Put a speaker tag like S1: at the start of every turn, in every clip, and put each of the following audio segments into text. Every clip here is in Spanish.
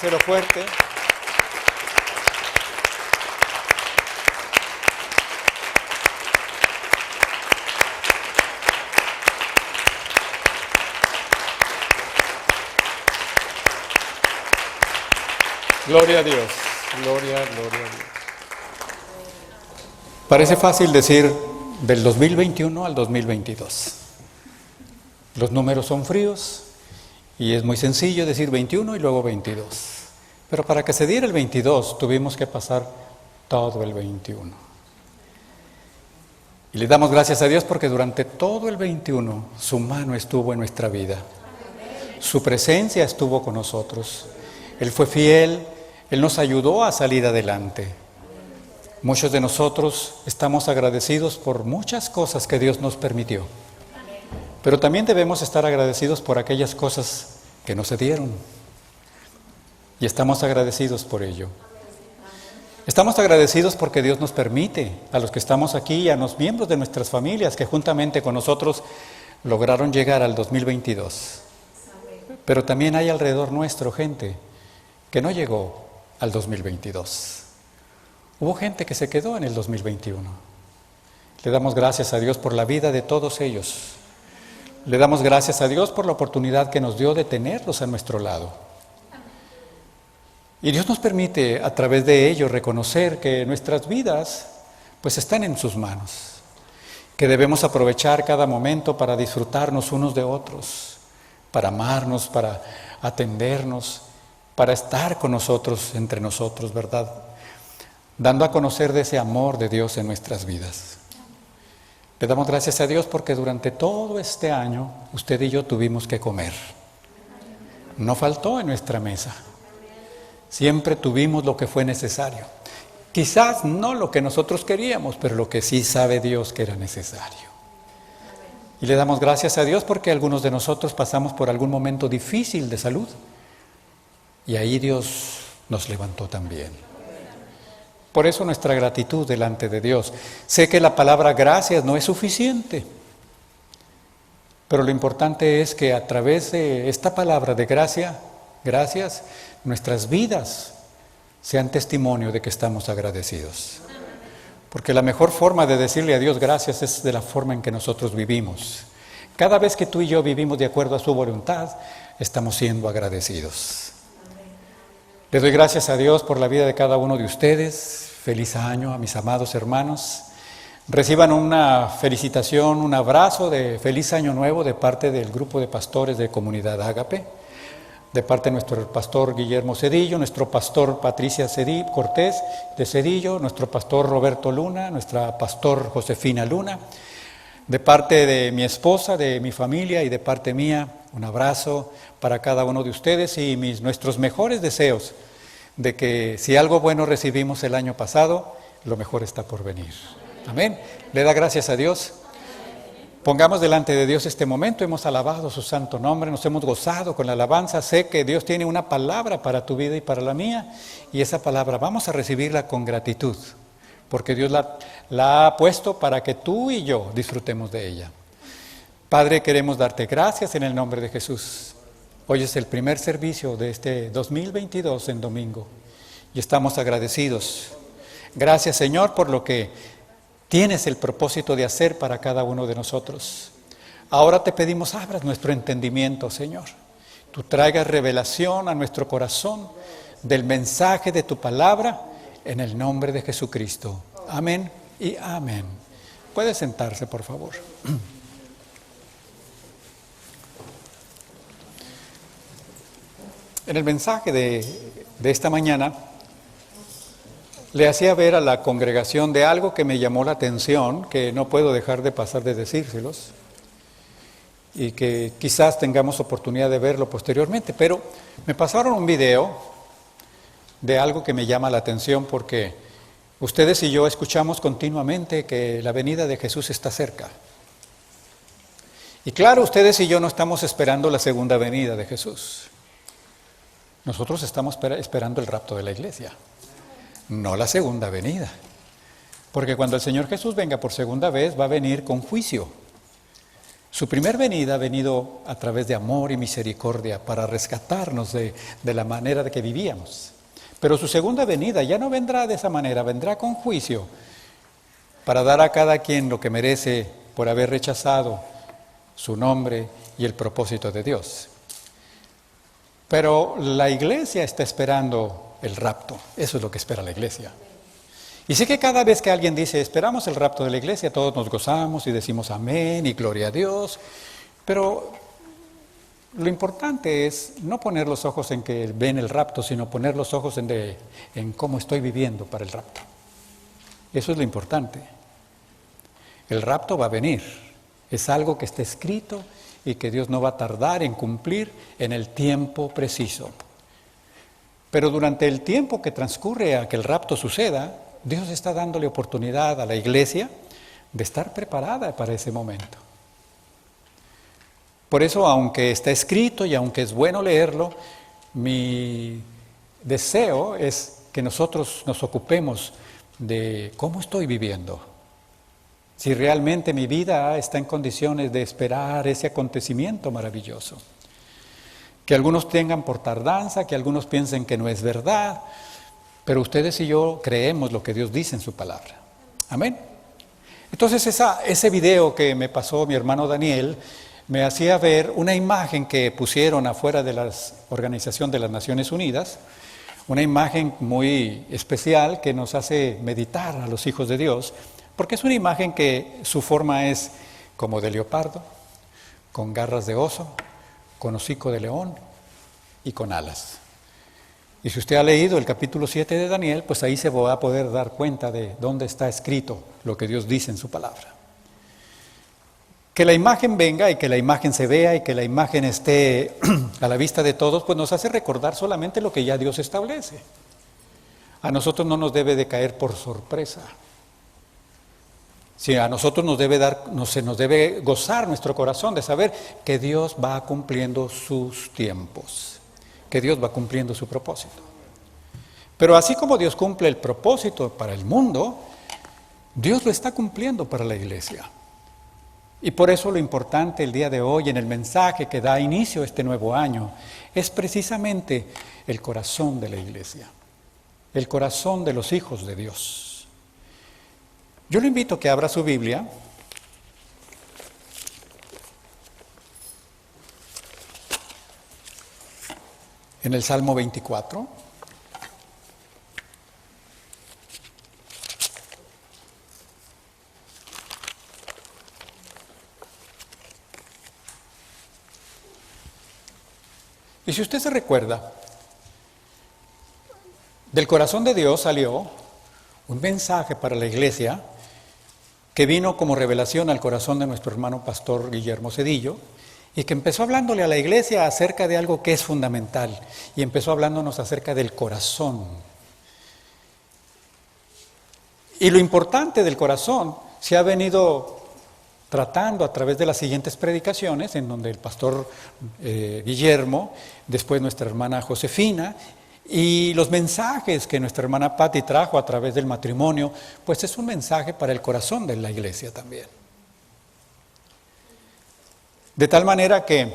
S1: Dáselo fuerte. Gloria a Dios, gloria a Dios. Parece fácil decir del 2021 al 2022. Los números son fríos y es muy sencillo decir 21 y luego 22. Pero para que se diera el 22 tuvimos que pasar todo el 21. Y le damos gracias a Dios porque durante todo el 21 su mano estuvo en nuestra vida. Su presencia estuvo con nosotros. Él fue fiel. Él nos ayudó a salir adelante. Muchos de nosotros estamos agradecidos por muchas cosas que Dios nos permitió. Pero también debemos estar agradecidos por aquellas cosas que no se dieron. Y estamos agradecidos por ello. Estamos agradecidos porque Dios nos permite, a los que estamos aquí y a los miembros de nuestras familias que juntamente con nosotros lograron llegar al 2022. Pero también hay alrededor nuestro gente que no llegó al 2022. Hubo gente que se quedó en el 2021. Le damos gracias a Dios por la vida de todos ellos. Le damos gracias a Dios por la oportunidad que nos dio de tenerlos a nuestro lado. Y Dios nos permite a través de ello reconocer que nuestras vidas pues están en sus manos. Que debemos aprovechar cada momento para disfrutarnos unos de otros, para amarnos, para atendernos, para estar con nosotros, entre nosotros, ¿verdad? Dando a conocer de ese amor de Dios en nuestras vidas. Le damos gracias a Dios porque durante todo este año usted y yo tuvimos que comer. No faltó en nuestra mesa. Siempre tuvimos lo que fue necesario. Quizás no lo que nosotros queríamos, pero lo que sí sabe Dios que era necesario. Y le damos gracias a Dios porque algunos de nosotros pasamos por algún momento difícil de salud. Y ahí Dios nos levantó también. Por eso nuestra gratitud delante de Dios. Sé que la palabra gracias no es suficiente, pero lo importante es que a través de esta palabra de gracias, nuestras vidas sean testimonio de que estamos agradecidos. Porque la mejor forma de decirle a Dios gracias es de la forma en que nosotros vivimos. Cada vez que tú y yo vivimos de acuerdo a su voluntad, estamos siendo agradecidos. Le doy gracias a Dios por la vida de cada uno de ustedes. Feliz año a mis amados hermanos. Reciban una felicitación, un abrazo de feliz año nuevo de parte del grupo de pastores de Comunidad Ágape, de parte de nuestro pastor Guillermo Cedillo, nuestro pastor Patricia Cortés de Cedillo, nuestro pastor Roberto Luna, nuestra pastor Josefina Luna, de parte de mi esposa, de mi familia y de parte mía, un abrazo para cada uno de ustedes y nuestros mejores deseos de que si algo bueno recibimos el año pasado, lo mejor está por venir. Amén. ¿Le da gracias a Dios? Pongamos delante de Dios este momento, hemos alabado su santo nombre, nos hemos gozado con la alabanza. Sé que Dios tiene una palabra para tu vida y para la mía, y esa palabra vamos a recibirla con gratitud, porque Dios la ha puesto para que tú y yo disfrutemos de ella. Padre, queremos darte gracias en el nombre de Jesús. Hoy es el primer servicio de este 2022 en domingo y estamos agradecidos. Gracias, Señor, por lo que tienes el propósito de hacer para cada uno de nosotros. Ahora te pedimos, abras nuestro entendimiento, Señor. Tú traigas revelación a nuestro corazón del mensaje de tu palabra en el nombre de Jesucristo. Amén y amén. Puede sentarse, por favor. En el mensaje de esta mañana le hacía ver a la congregación de algo que me llamó la atención, que no puedo dejar de pasar de decírselos, y que quizás tengamos oportunidad de verlo posteriormente, pero me pasaron un video de algo que me llama la atención porque ustedes y yo escuchamos continuamente que la venida de Jesús está cerca. Y claro, ustedes y yo no estamos esperando la segunda venida de Jesús. Nosotros estamos esperando el rapto de la iglesia, no la segunda venida. Porque cuando el Señor Jesús venga por segunda vez, va a venir con juicio. Su primer venida ha venido a través de amor y misericordia para rescatarnos de la manera de que vivíamos. Pero su segunda venida ya no vendrá de esa manera, vendrá con juicio para dar a cada quien lo que merece por haber rechazado su nombre y el propósito de Dios. Pero la iglesia está esperando el rapto, eso es lo que espera la iglesia. Y sé que cada vez que alguien dice, esperamos el rapto de la iglesia, todos nos gozamos y decimos amén y gloria a Dios, pero lo importante es no poner los ojos en que ven el rapto, sino poner los ojos en cómo estoy viviendo para el rapto. Eso es lo importante. El rapto va a venir, es algo que está escrito y que Dios no va a tardar en cumplir en el tiempo preciso. Pero durante el tiempo que transcurre a que el rapto suceda, Dios está dándole oportunidad a la iglesia de estar preparada para ese momento. Por eso, aunque está escrito y aunque es bueno leerlo, mi deseo es que nosotros nos ocupemos de cómo estoy viviendo. Si realmente mi vida está en condiciones de esperar ese acontecimiento maravilloso. Que algunos tengan por tardanza, que algunos piensen que no es verdad, pero ustedes y yo creemos lo que Dios dice en su palabra. Amén. Entonces ese video que me pasó mi hermano Daniel me hacía ver una imagen que pusieron afuera de la Organización de las Naciones Unidas, una imagen muy especial que nos hace meditar a los hijos de Dios, porque es una imagen que su forma es como de leopardo, con garras de oso, con hocico de león y con alas. Y si usted ha leído el capítulo 7 de Daniel, pues ahí se va a poder dar cuenta de dónde está escrito lo que Dios dice en su palabra. Que la imagen venga y que la imagen se vea y que la imagen esté a la vista de todos, pues nos hace recordar solamente lo que ya Dios establece. A nosotros no nos debe de caer por sorpresa. Si a nosotros nos debe gozar nuestro corazón de saber que Dios va cumpliendo sus tiempos, que Dios va cumpliendo su propósito. Pero así como Dios cumple el propósito para el mundo, Dios lo está cumpliendo para la iglesia. Y por eso lo importante el día de hoy en el mensaje que da inicio a este nuevo año es precisamente el corazón de la iglesia, el corazón de los hijos de Dios. Yo le invito a que abra su Biblia en el Salmo 24. Y si usted se recuerda, del corazón de Dios salió un mensaje para la iglesia que vino como revelación al corazón de nuestro hermano pastor Guillermo Cedillo y que empezó hablándole a la iglesia acerca de algo que es fundamental y empezó hablándonos acerca del corazón. Y lo importante del corazón se ha venido tratando a través de las siguientes predicaciones, en donde el pastor Guillermo, después nuestra hermana Josefina, y los mensajes que nuestra hermana Patti trajo a través del matrimonio, pues es un mensaje para el corazón de la iglesia también. De tal manera que,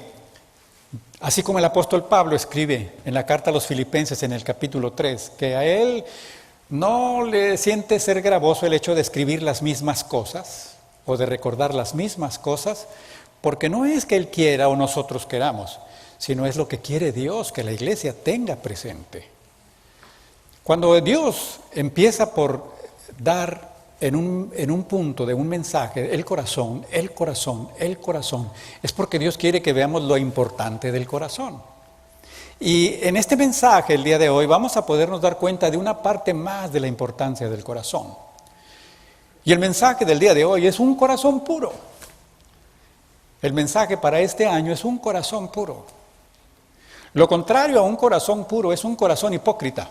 S1: así como el apóstol Pablo escribe en la carta a los Filipenses en el capítulo 3, que a él no le siente ser gravoso el hecho de escribir las mismas cosas o de recordar las mismas cosas, porque no es que él quiera o nosotros queramos, sino es lo que quiere Dios que la iglesia tenga presente. Cuando Dios empieza por dar en un punto de un mensaje el corazón, es porque Dios quiere que veamos lo importante del corazón. Y en este mensaje el día de hoy vamos a podernos dar cuenta de una parte más de la importancia del corazón. Y el mensaje del día de hoy es un corazón puro. El mensaje para este año es un corazón puro. Lo contrario a un corazón puro es un corazón hipócrita.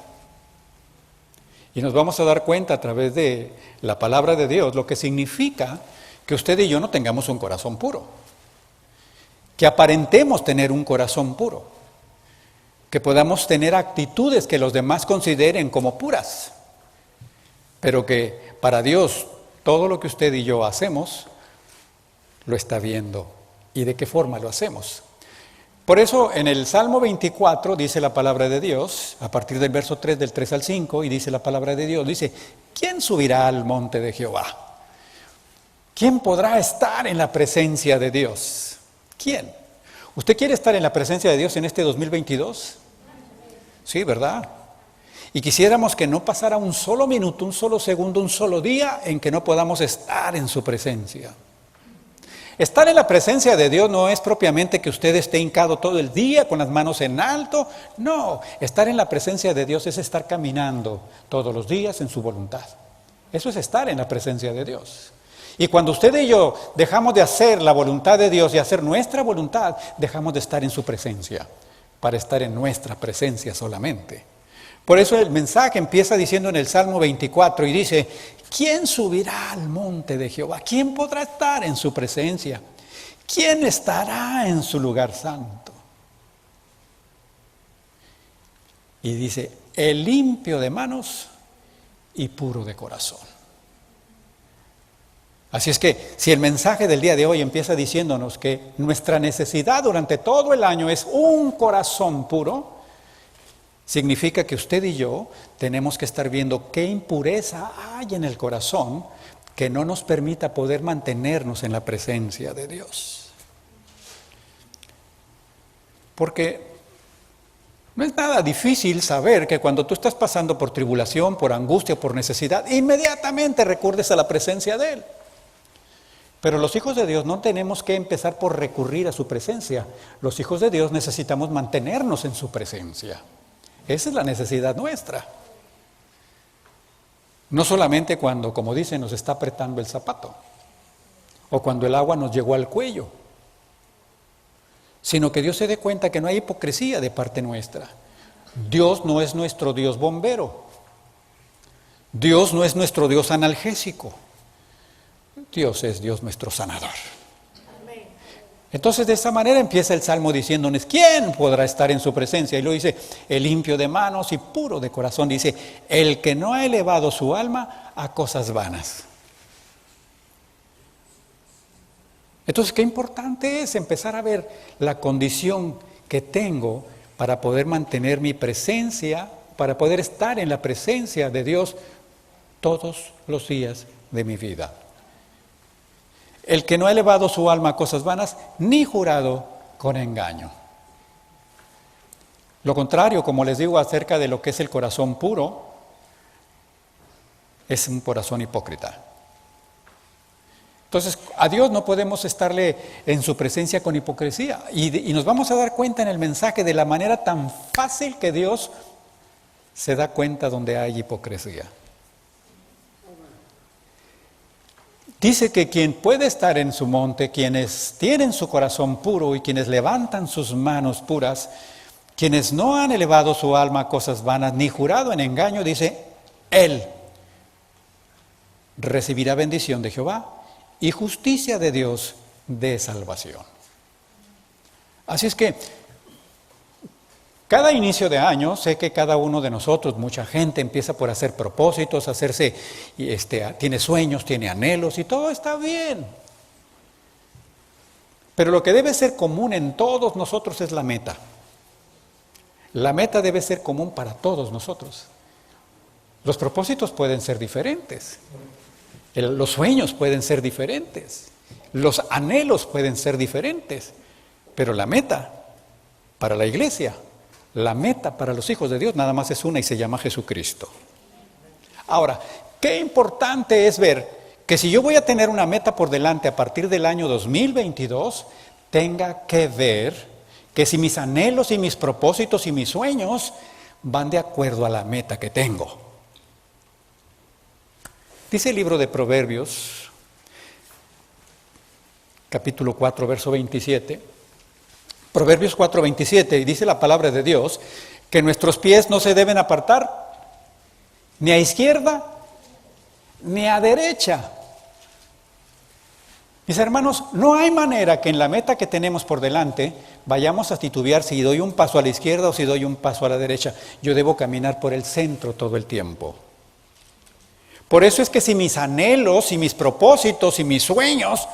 S1: Y nos vamos a dar cuenta a través de la palabra de Dios lo que significa que usted y yo no tengamos un corazón puro. Que aparentemos tener un corazón puro. Que podamos tener actitudes que los demás consideren como puras. Pero que para Dios todo lo que usted y yo hacemos lo está viendo y de qué forma lo hacemos. Por eso en el Salmo 24 dice la palabra de Dios, a partir del verso 3, del 3 al 5, y dice la palabra de Dios, dice, ¿quién subirá al monte de Jehová? ¿Quién podrá estar en la presencia de Dios? ¿Quién? ¿Usted quiere estar en la presencia de Dios en este 2022? Sí, ¿verdad? Y quisiéramos que no pasara un solo minuto, un solo segundo, un solo día en que no podamos estar en su presencia. Estar en la presencia de Dios no es propiamente que usted esté hincado todo el día con las manos en alto. No, estar en la presencia de Dios es estar caminando todos los días en su voluntad. Eso es estar en la presencia de Dios. Y cuando usted y yo dejamos de hacer la voluntad de Dios y hacer nuestra voluntad, dejamos de estar en su presencia, para estar en nuestra presencia solamente. Por eso el mensaje empieza diciendo en el Salmo 24 y dice, ¿quién subirá al monte de Jehová? ¿Quién podrá estar en su presencia? ¿Quién estará en su lugar santo? Y dice, el limpio de manos y puro de corazón. Así es que si el mensaje del día de hoy empieza diciéndonos que nuestra necesidad durante todo el año es un corazón puro, significa que usted y yo tenemos que estar viendo qué impureza hay en el corazón que no nos permita poder mantenernos en la presencia de Dios. Porque no es nada difícil saber que cuando tú estás pasando por tribulación, por angustia, por necesidad, inmediatamente recurres a la presencia de Él. Pero los hijos de Dios no tenemos que empezar por recurrir a su presencia. Los hijos de Dios necesitamos mantenernos en su presencia. Esa es la necesidad nuestra. No solamente cuando, como dicen, nos está apretando el zapato o cuando el agua nos llegó al cuello, sino que Dios se dé cuenta que no hay hipocresía de parte nuestra. Dios no es nuestro Dios bombero. Dios no es nuestro Dios analgésico. Dios es Dios nuestro sanador. Entonces de esa manera empieza el Salmo diciéndonos, ¿quién podrá estar en su presencia? Y lo dice, el limpio de manos y puro de corazón. Dice, el que no ha elevado su alma a cosas vanas. Entonces, qué importante es empezar a ver la condición que tengo para poder mantener mi presencia, para poder estar en la presencia de Dios todos los días de mi vida. El que no ha elevado su alma a cosas vanas, ni jurado con engaño. Lo contrario, como les digo acerca de lo que es el corazón puro, es un corazón hipócrita. Entonces, a Dios no podemos estarle en su presencia con hipocresía. Y nos vamos a dar cuenta en el mensaje de la manera tan fácil que Dios se da cuenta donde hay hipocresía. Dice que quien puede estar en su monte, quienes tienen su corazón puro y quienes levantan sus manos puras, quienes no han elevado su alma a cosas vanas ni jurado en engaño, dice, él recibirá bendición de Jehová y justicia de Dios de salvación. Así es que cada inicio de año, sé que cada uno de nosotros, mucha gente empieza por hacer propósitos, tiene sueños, tiene anhelos y todo está bien. Pero lo que debe ser común en todos nosotros es la meta. La meta debe ser común para todos nosotros. Los propósitos pueden ser diferentes, los sueños pueden ser diferentes, los anhelos pueden ser diferentes, pero la meta para la iglesia, la meta para los hijos de Dios nada más es una y se llama Jesucristo. Ahora, qué importante es ver que si yo voy a tener una meta por delante a partir del año 2022, tenga que ver que si mis anhelos y mis propósitos y mis sueños van de acuerdo a la meta que tengo. Dice el libro de Proverbios, capítulo 4, verso 27, Proverbios 4, 27, y dice la palabra de Dios, que nuestros pies no se deben apartar ni a izquierda ni a derecha. Mis hermanos, no hay manera que en la meta que tenemos por delante vayamos a titubear si doy un paso a la izquierda o si doy un paso a la derecha. Yo debo caminar por el centro todo el tiempo. Por eso es que si mis anhelos y mis propósitos y mis sueños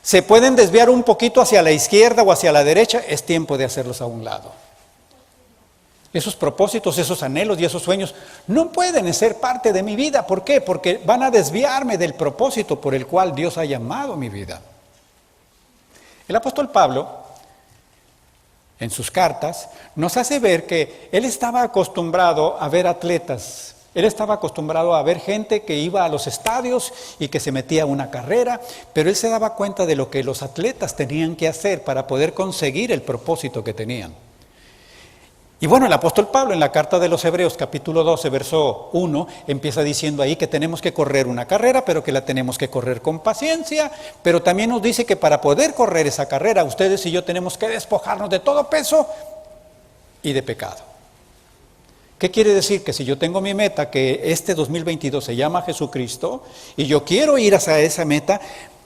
S1: se pueden desviar un poquito hacia la izquierda o hacia la derecha, es tiempo de hacerlos a un lado. Esos propósitos, esos anhelos y esos sueños no pueden ser parte de mi vida. ¿Por qué? Porque van a desviarme del propósito por el cual Dios ha llamado mi vida. El apóstol Pablo, en sus cartas, nos hace ver que él estaba acostumbrado a ver atletas. Él estaba acostumbrado a ver gente que iba a los estadios y que se metía a una carrera, pero él se daba cuenta de lo que los atletas tenían que hacer para poder conseguir el propósito que tenían. Y bueno, el apóstol Pablo en la carta de los Hebreos, capítulo 12, verso 1, empieza diciendo ahí que tenemos que correr una carrera, pero que la tenemos que correr con paciencia, pero también nos dice que para poder correr esa carrera, ustedes y yo tenemos que despojarnos de todo peso y de pecado. ¿Qué quiere decir? Que si yo tengo mi meta, que este 2022 se llama Jesucristo, y yo quiero ir hacia esa meta,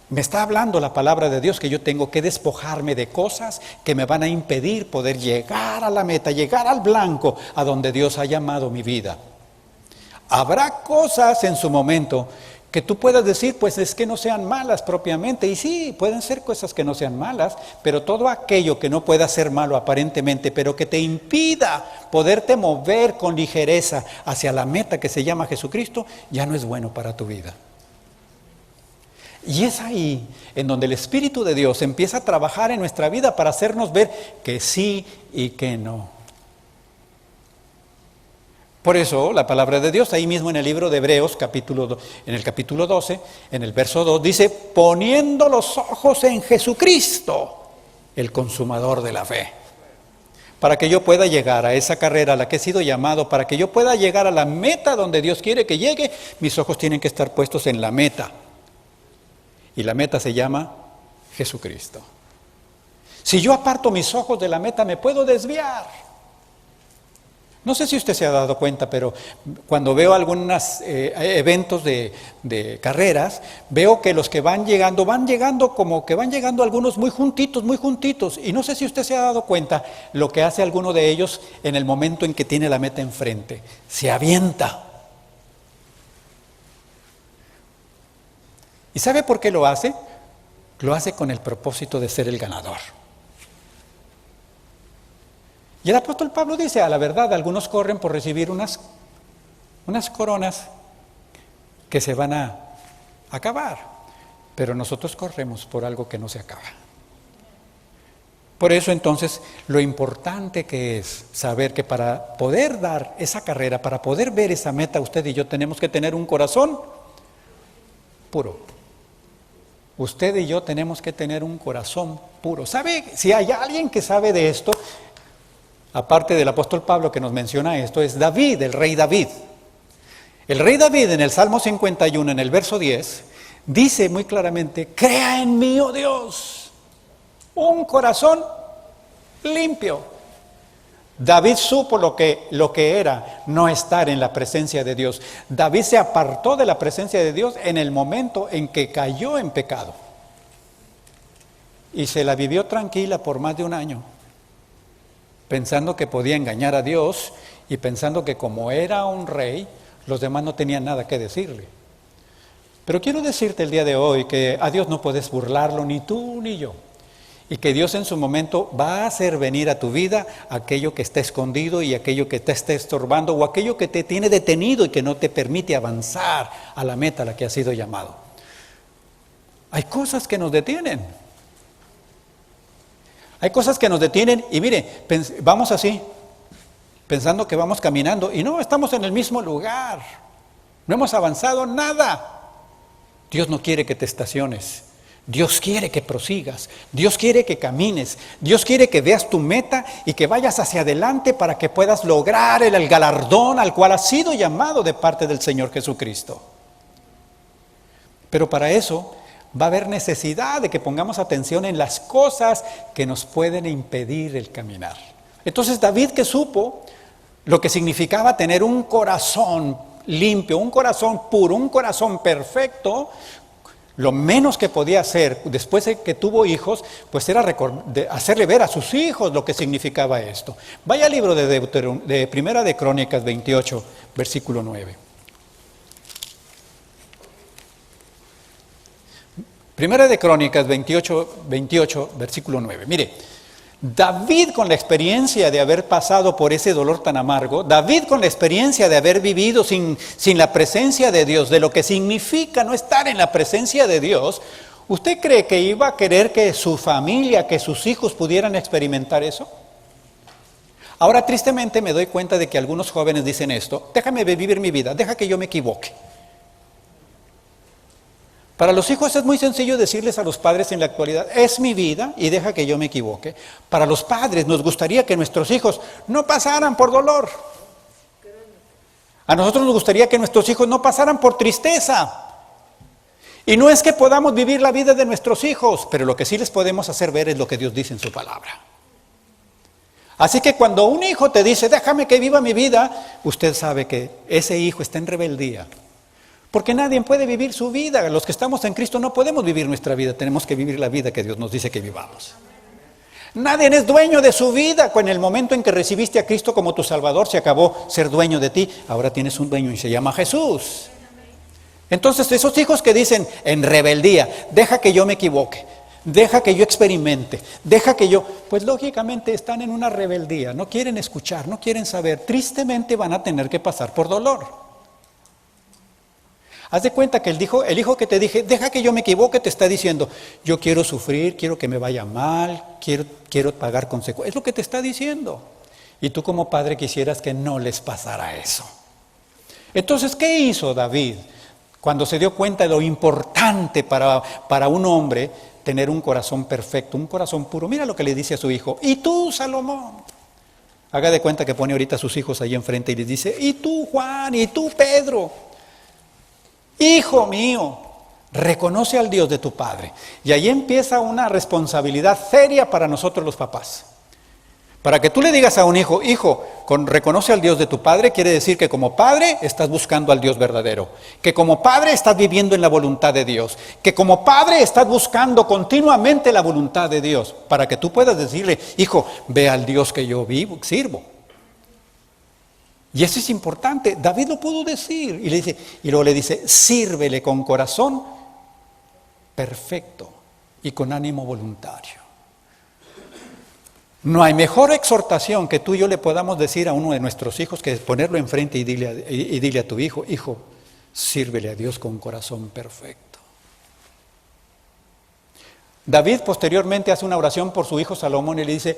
S1: me está hablando la palabra de Dios que yo tengo que despojarme de cosas que me van a impedir poder llegar a la meta, llegar al blanco, a donde Dios ha llamado mi vida. Habrá cosas en su momento que tú puedas decir, pues es que no sean malas propiamente, y sí, pueden ser cosas que no sean malas, pero todo aquello que no pueda ser malo aparentemente, pero que te impida poderte mover con ligereza hacia la meta que se llama Jesucristo, ya no es bueno para tu vida. Y es ahí en donde el Espíritu de Dios empieza a trabajar en nuestra vida para hacernos ver que sí y que no. Por eso la palabra de Dios ahí mismo en el libro de Hebreos, en el capítulo 12, en el verso 2, dice, poniendo los ojos en Jesucristo, el consumador de la fe. Para que yo pueda llegar a esa carrera a la que he sido llamado, para que yo pueda llegar a la meta donde Dios quiere que llegue, mis ojos tienen que estar puestos en la meta. Y la meta se llama Jesucristo. Si yo aparto mis ojos de la meta, me puedo desviar. No sé si usted se ha dado cuenta, pero cuando veo algunos eventos de carreras, veo que los que van llegando como que van llegando algunos muy juntitos. Y no sé si usted se ha dado cuenta lo que hace alguno de ellos en el momento en que tiene la meta enfrente. Se avienta. ¿Y sabe por qué lo hace? Lo hace con el propósito de ser el ganador. Y el apóstol Pablo dice, a la verdad, algunos corren por recibir unas coronas que se van a acabar, pero nosotros corremos por algo que no se acaba. Por eso entonces lo importante que es saber que para poder dar esa carrera, para poder ver esa meta, usted y yo tenemos que tener un corazón puro. Usted y yo tenemos que tener un corazón puro. ¿Sabe? Si hay alguien que sabe de esto, aparte del apóstol Pablo que nos menciona esto, es David, el rey David. El rey David en el Salmo 51, en el verso 10, dice muy claramente, crea en mí, oh Dios, un corazón limpio. David supo lo que era no estar en la presencia de Dios. David se apartó de la presencia de Dios en el momento en que cayó en pecado. Y se la vivió tranquila por más de un año, pensando que podía engañar a Dios y pensando que como era un rey, los demás no tenían nada que decirle. Pero quiero decirte el día de hoy que a Dios no puedes burlarlo, ni tú ni yo. Y que Dios en su momento va a hacer venir a tu vida aquello que está escondido y aquello que te está estorbando o aquello que te tiene detenido y que no te permite avanzar a la meta a la que has sido llamado. Hay cosas que nos detienen. Hay cosas que nos detienen y mire, vamos así, pensando que vamos caminando y no, estamos en el mismo lugar. No hemos avanzado nada. Dios no quiere que te estaciones. Dios quiere que prosigas, Dios quiere que camines, Dios quiere que veas tu meta y que vayas hacia adelante para que puedas lograr el galardón al cual has sido llamado de parte del Señor Jesucristo. Pero para eso va a haber necesidad de que pongamos atención en las cosas que nos pueden impedir el caminar. Entonces David, que supo lo que significaba tener un corazón limpio, un corazón puro, un corazón perfecto, lo menos que podía hacer después de que tuvo hijos, pues era hacerle ver a sus hijos lo que significaba esto. Vaya al libro de Primera de Crónicas 28, versículo 9. Primera de Crónicas 28, versículo 9. Mire, David con la experiencia de haber pasado por ese dolor tan amargo, David con la experiencia de haber vivido sin la presencia de Dios, de lo que significa no estar en la presencia de Dios, ¿usted cree que iba a querer que su familia, que sus hijos pudieran experimentar eso? Ahora tristemente me doy cuenta de que algunos jóvenes dicen esto: déjame vivir mi vida, deja que yo me equivoque. Para los hijos es muy sencillo decirles a los padres en la actualidad: es mi vida y deja que yo me equivoque. Para los padres nos gustaría que nuestros hijos no pasaran por dolor. A nosotros nos gustaría que nuestros hijos no pasaran por tristeza. Y no es que podamos vivir la vida de nuestros hijos, pero lo que sí les podemos hacer ver es lo que Dios dice en su palabra. Así que cuando un hijo te dice: déjame que viva mi vida, usted sabe que ese hijo está en rebeldía. Porque nadie puede vivir su vida. Los que estamos en Cristo no podemos vivir nuestra vida. Tenemos que vivir la vida que Dios nos dice que vivamos. Nadie es dueño de su vida. En el momento en que recibiste a Cristo como tu Salvador, se acabó ser dueño de ti. Ahora tienes un dueño y se llama Jesús. Entonces esos hijos que dicen en rebeldía: deja que yo me equivoque, deja que yo experimente, deja que yo... Pues lógicamente están en una rebeldía. No quieren escuchar, no quieren saber. Tristemente van a tener que pasar por dolor. Haz de cuenta que el hijo que te dije: deja que yo me equivoque, te está diciendo: yo quiero sufrir, quiero que me vaya mal, quiero pagar consecuencias. Es lo que te está diciendo. Y tú como padre quisieras que no les pasara eso. Entonces, ¿qué hizo David cuando se dio cuenta de lo importante para un hombre tener un corazón perfecto, un corazón puro? Mira lo que le dice a su hijo: y tú, Salomón. Haga de cuenta que pone ahorita a sus hijos ahí enfrente y les dice: y tú, Juan, y tú, Pedro. Hijo mío, reconoce al Dios de tu padre. Y ahí empieza una responsabilidad seria para nosotros los papás. Para que tú le digas a un hijo: hijo, reconoce al Dios de tu padre, quiere decir que como padre estás buscando al Dios verdadero, que como padre estás viviendo en la voluntad de Dios, que como padre estás buscando continuamente la voluntad de Dios, para que tú puedas decirle: hijo, ve al Dios que yo sirvo. Y eso es importante. David lo pudo decir y luego le dice: sírvele con corazón perfecto y con ánimo voluntario. No hay mejor exhortación que tú y yo le podamos decir a uno de nuestros hijos que ponerlo enfrente y dile a tu hijo: hijo, sírvele a Dios con corazón perfecto. David posteriormente hace una oración por su hijo Salomón y le dice: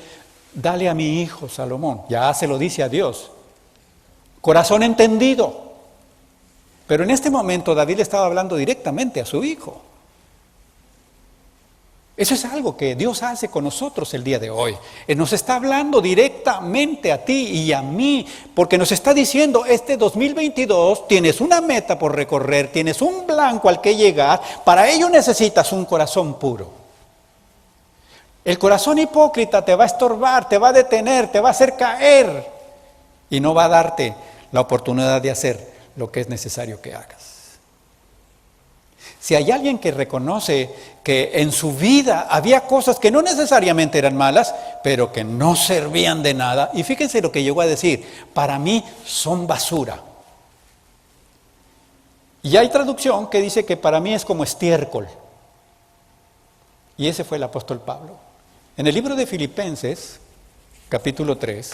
S1: dale a mi hijo Salomón. Ya se lo dice a Dios: corazón entendido. Pero en este momento David le estaba hablando directamente a su hijo. Eso es algo que Dios hace con nosotros el día de hoy. Él nos está hablando directamente a ti y a mí, porque nos está diciendo: este 2022 tienes una meta por recorrer, tienes un blanco al que llegar, para ello necesitas un corazón puro. El corazón hipócrita te va a estorbar, te va a detener, te va a hacer caer y no va a darte la oportunidad de hacer lo que es necesario que hagas. Si hay alguien que reconoce que en su vida había cosas que no necesariamente eran malas, pero que no servían de nada, y fíjense lo que llegó a decir: para mí son basura. Y hay traducción que dice que para mí es como estiércol. Y ese fue el apóstol Pablo. En el libro de Filipenses, capítulo 3,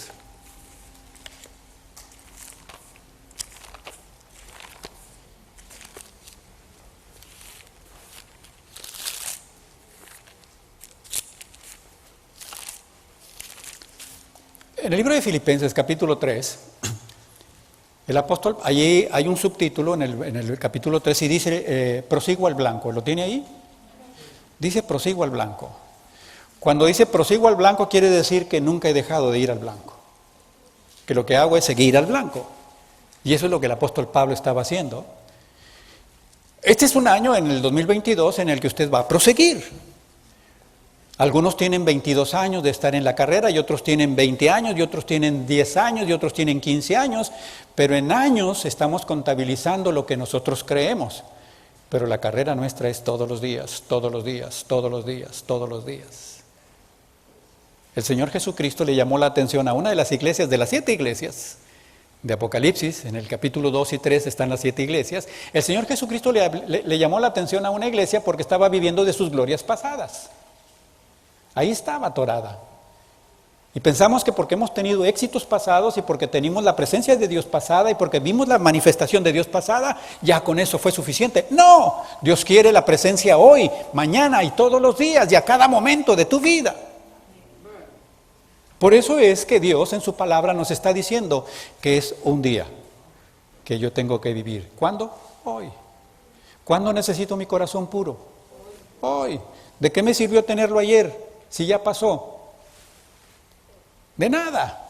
S1: en el libro de Filipenses, capítulo 3, el apóstol, allí hay un subtítulo en el capítulo 3 y dice: prosigo al blanco. ¿Lo tiene ahí? Dice: prosigo al blanco. Cuando dice prosigo al blanco, quiere decir que nunca he dejado de ir al blanco. Que lo que hago es seguir al blanco. Y eso es lo que el apóstol Pablo estaba haciendo. Este es un año, en el 2022, en el que usted va a proseguir. Algunos tienen 22 años de estar en la carrera, y otros tienen 20 años, y otros tienen 10 años, y otros tienen 15 años. Pero en años estamos contabilizando lo que nosotros creemos. Pero la carrera nuestra es todos los días, todos los días, todos los días, todos los días. El Señor Jesucristo le llamó la atención a una de las iglesias, de las 7 iglesias, de Apocalipsis, en el capítulo 2 y 3 están las 7 iglesias, el Señor Jesucristo le llamó la atención a una iglesia porque estaba viviendo de sus glorias pasadas. Ahí estaba atorada. Y pensamos que porque hemos tenido éxitos pasados y porque tenemos la presencia de Dios pasada y porque vimos la manifestación de Dios pasada, ya con eso fue suficiente. ¡No! Dios quiere la presencia hoy, mañana y todos los días y a cada momento de tu vida. Por eso es que Dios en su palabra nos está diciendo que es un día que yo tengo que vivir. ¿Cuándo? Hoy. ¿Cuándo necesito mi corazón puro? Hoy. ¿De qué me sirvió tenerlo ayer si ya pasó? De nada.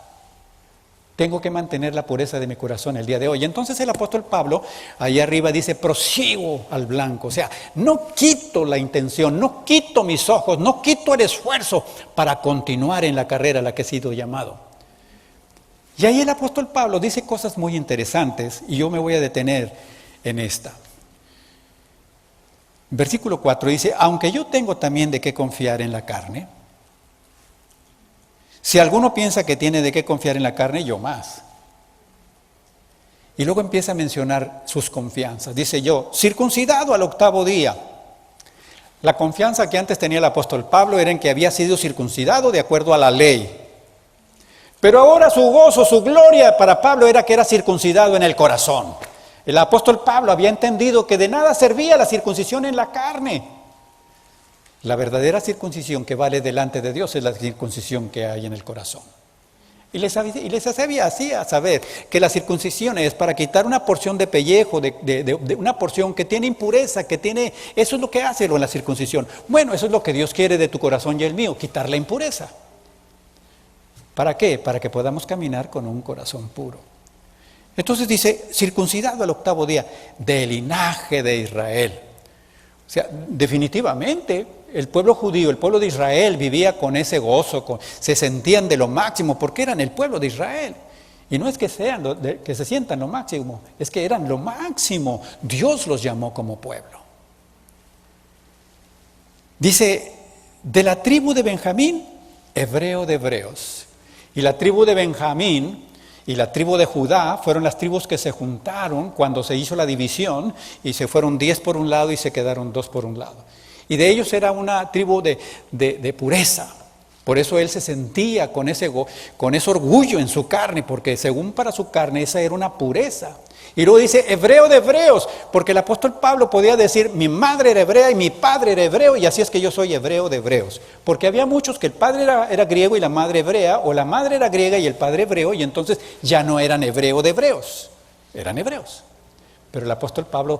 S1: Tengo que mantener la pureza de mi corazón el día de hoy. Entonces el apóstol Pablo, ahí arriba dice, prosigo al blanco. O sea, no quito la intención, no quito mis ojos, no quito el esfuerzo para continuar en la carrera a la que he sido llamado. Y ahí el apóstol Pablo dice cosas muy interesantes y yo me voy a detener en esta. Versículo 4 dice, aunque yo tengo también de qué confiar en la carne, si alguno piensa que tiene de qué confiar en la carne, yo más. Y luego empieza a mencionar sus confianzas. Dice yo, circuncidado al 8º día. La confianza que antes tenía el apóstol Pablo era en que había sido circuncidado de acuerdo a la ley. Pero ahora su gozo, su gloria para Pablo era que era circuncidado en el corazón. El apóstol Pablo había entendido que de nada servía la circuncisión en la carne. La verdadera circuncisión que vale delante de Dios es la circuncisión que hay en el corazón. Y les hacía saber que la circuncisión es para quitar una porción de pellejo, de una porción que tiene impureza, eso es lo que hace la circuncisión. Bueno, eso es lo que Dios quiere de tu corazón y el mío, quitar la impureza. ¿Para qué? Para que podamos caminar con un corazón puro. Entonces dice, circuncidado al 8º día, del linaje de Israel. O sea, definitivamente el pueblo judío, el pueblo de Israel vivía con ese gozo, se sentían de lo máximo porque eran el pueblo de Israel. Y no es que que se sientan lo máximo, es que eran lo máximo. Dios los llamó como pueblo. Dice, de la tribu de Benjamín, hebreo de hebreos. Y la tribu de Benjamín y la tribu de Judá fueron las tribus que se juntaron cuando se hizo la división y se fueron 10 por un lado y se quedaron 2 por un lado. Y de ellos era una tribu de pureza. Por eso él se sentía con ese orgullo en su carne, porque según para su carne esa era una pureza. Y luego dice hebreo de hebreos, porque el apóstol Pablo podía decir mi madre era hebrea y mi padre era hebreo y así es que yo soy hebreo de hebreos. Porque había muchos que el padre era griego y la madre hebrea, o la madre era griega y el padre hebreo, y entonces ya no eran hebreo de hebreos, eran hebreos. Pero el apóstol Pablo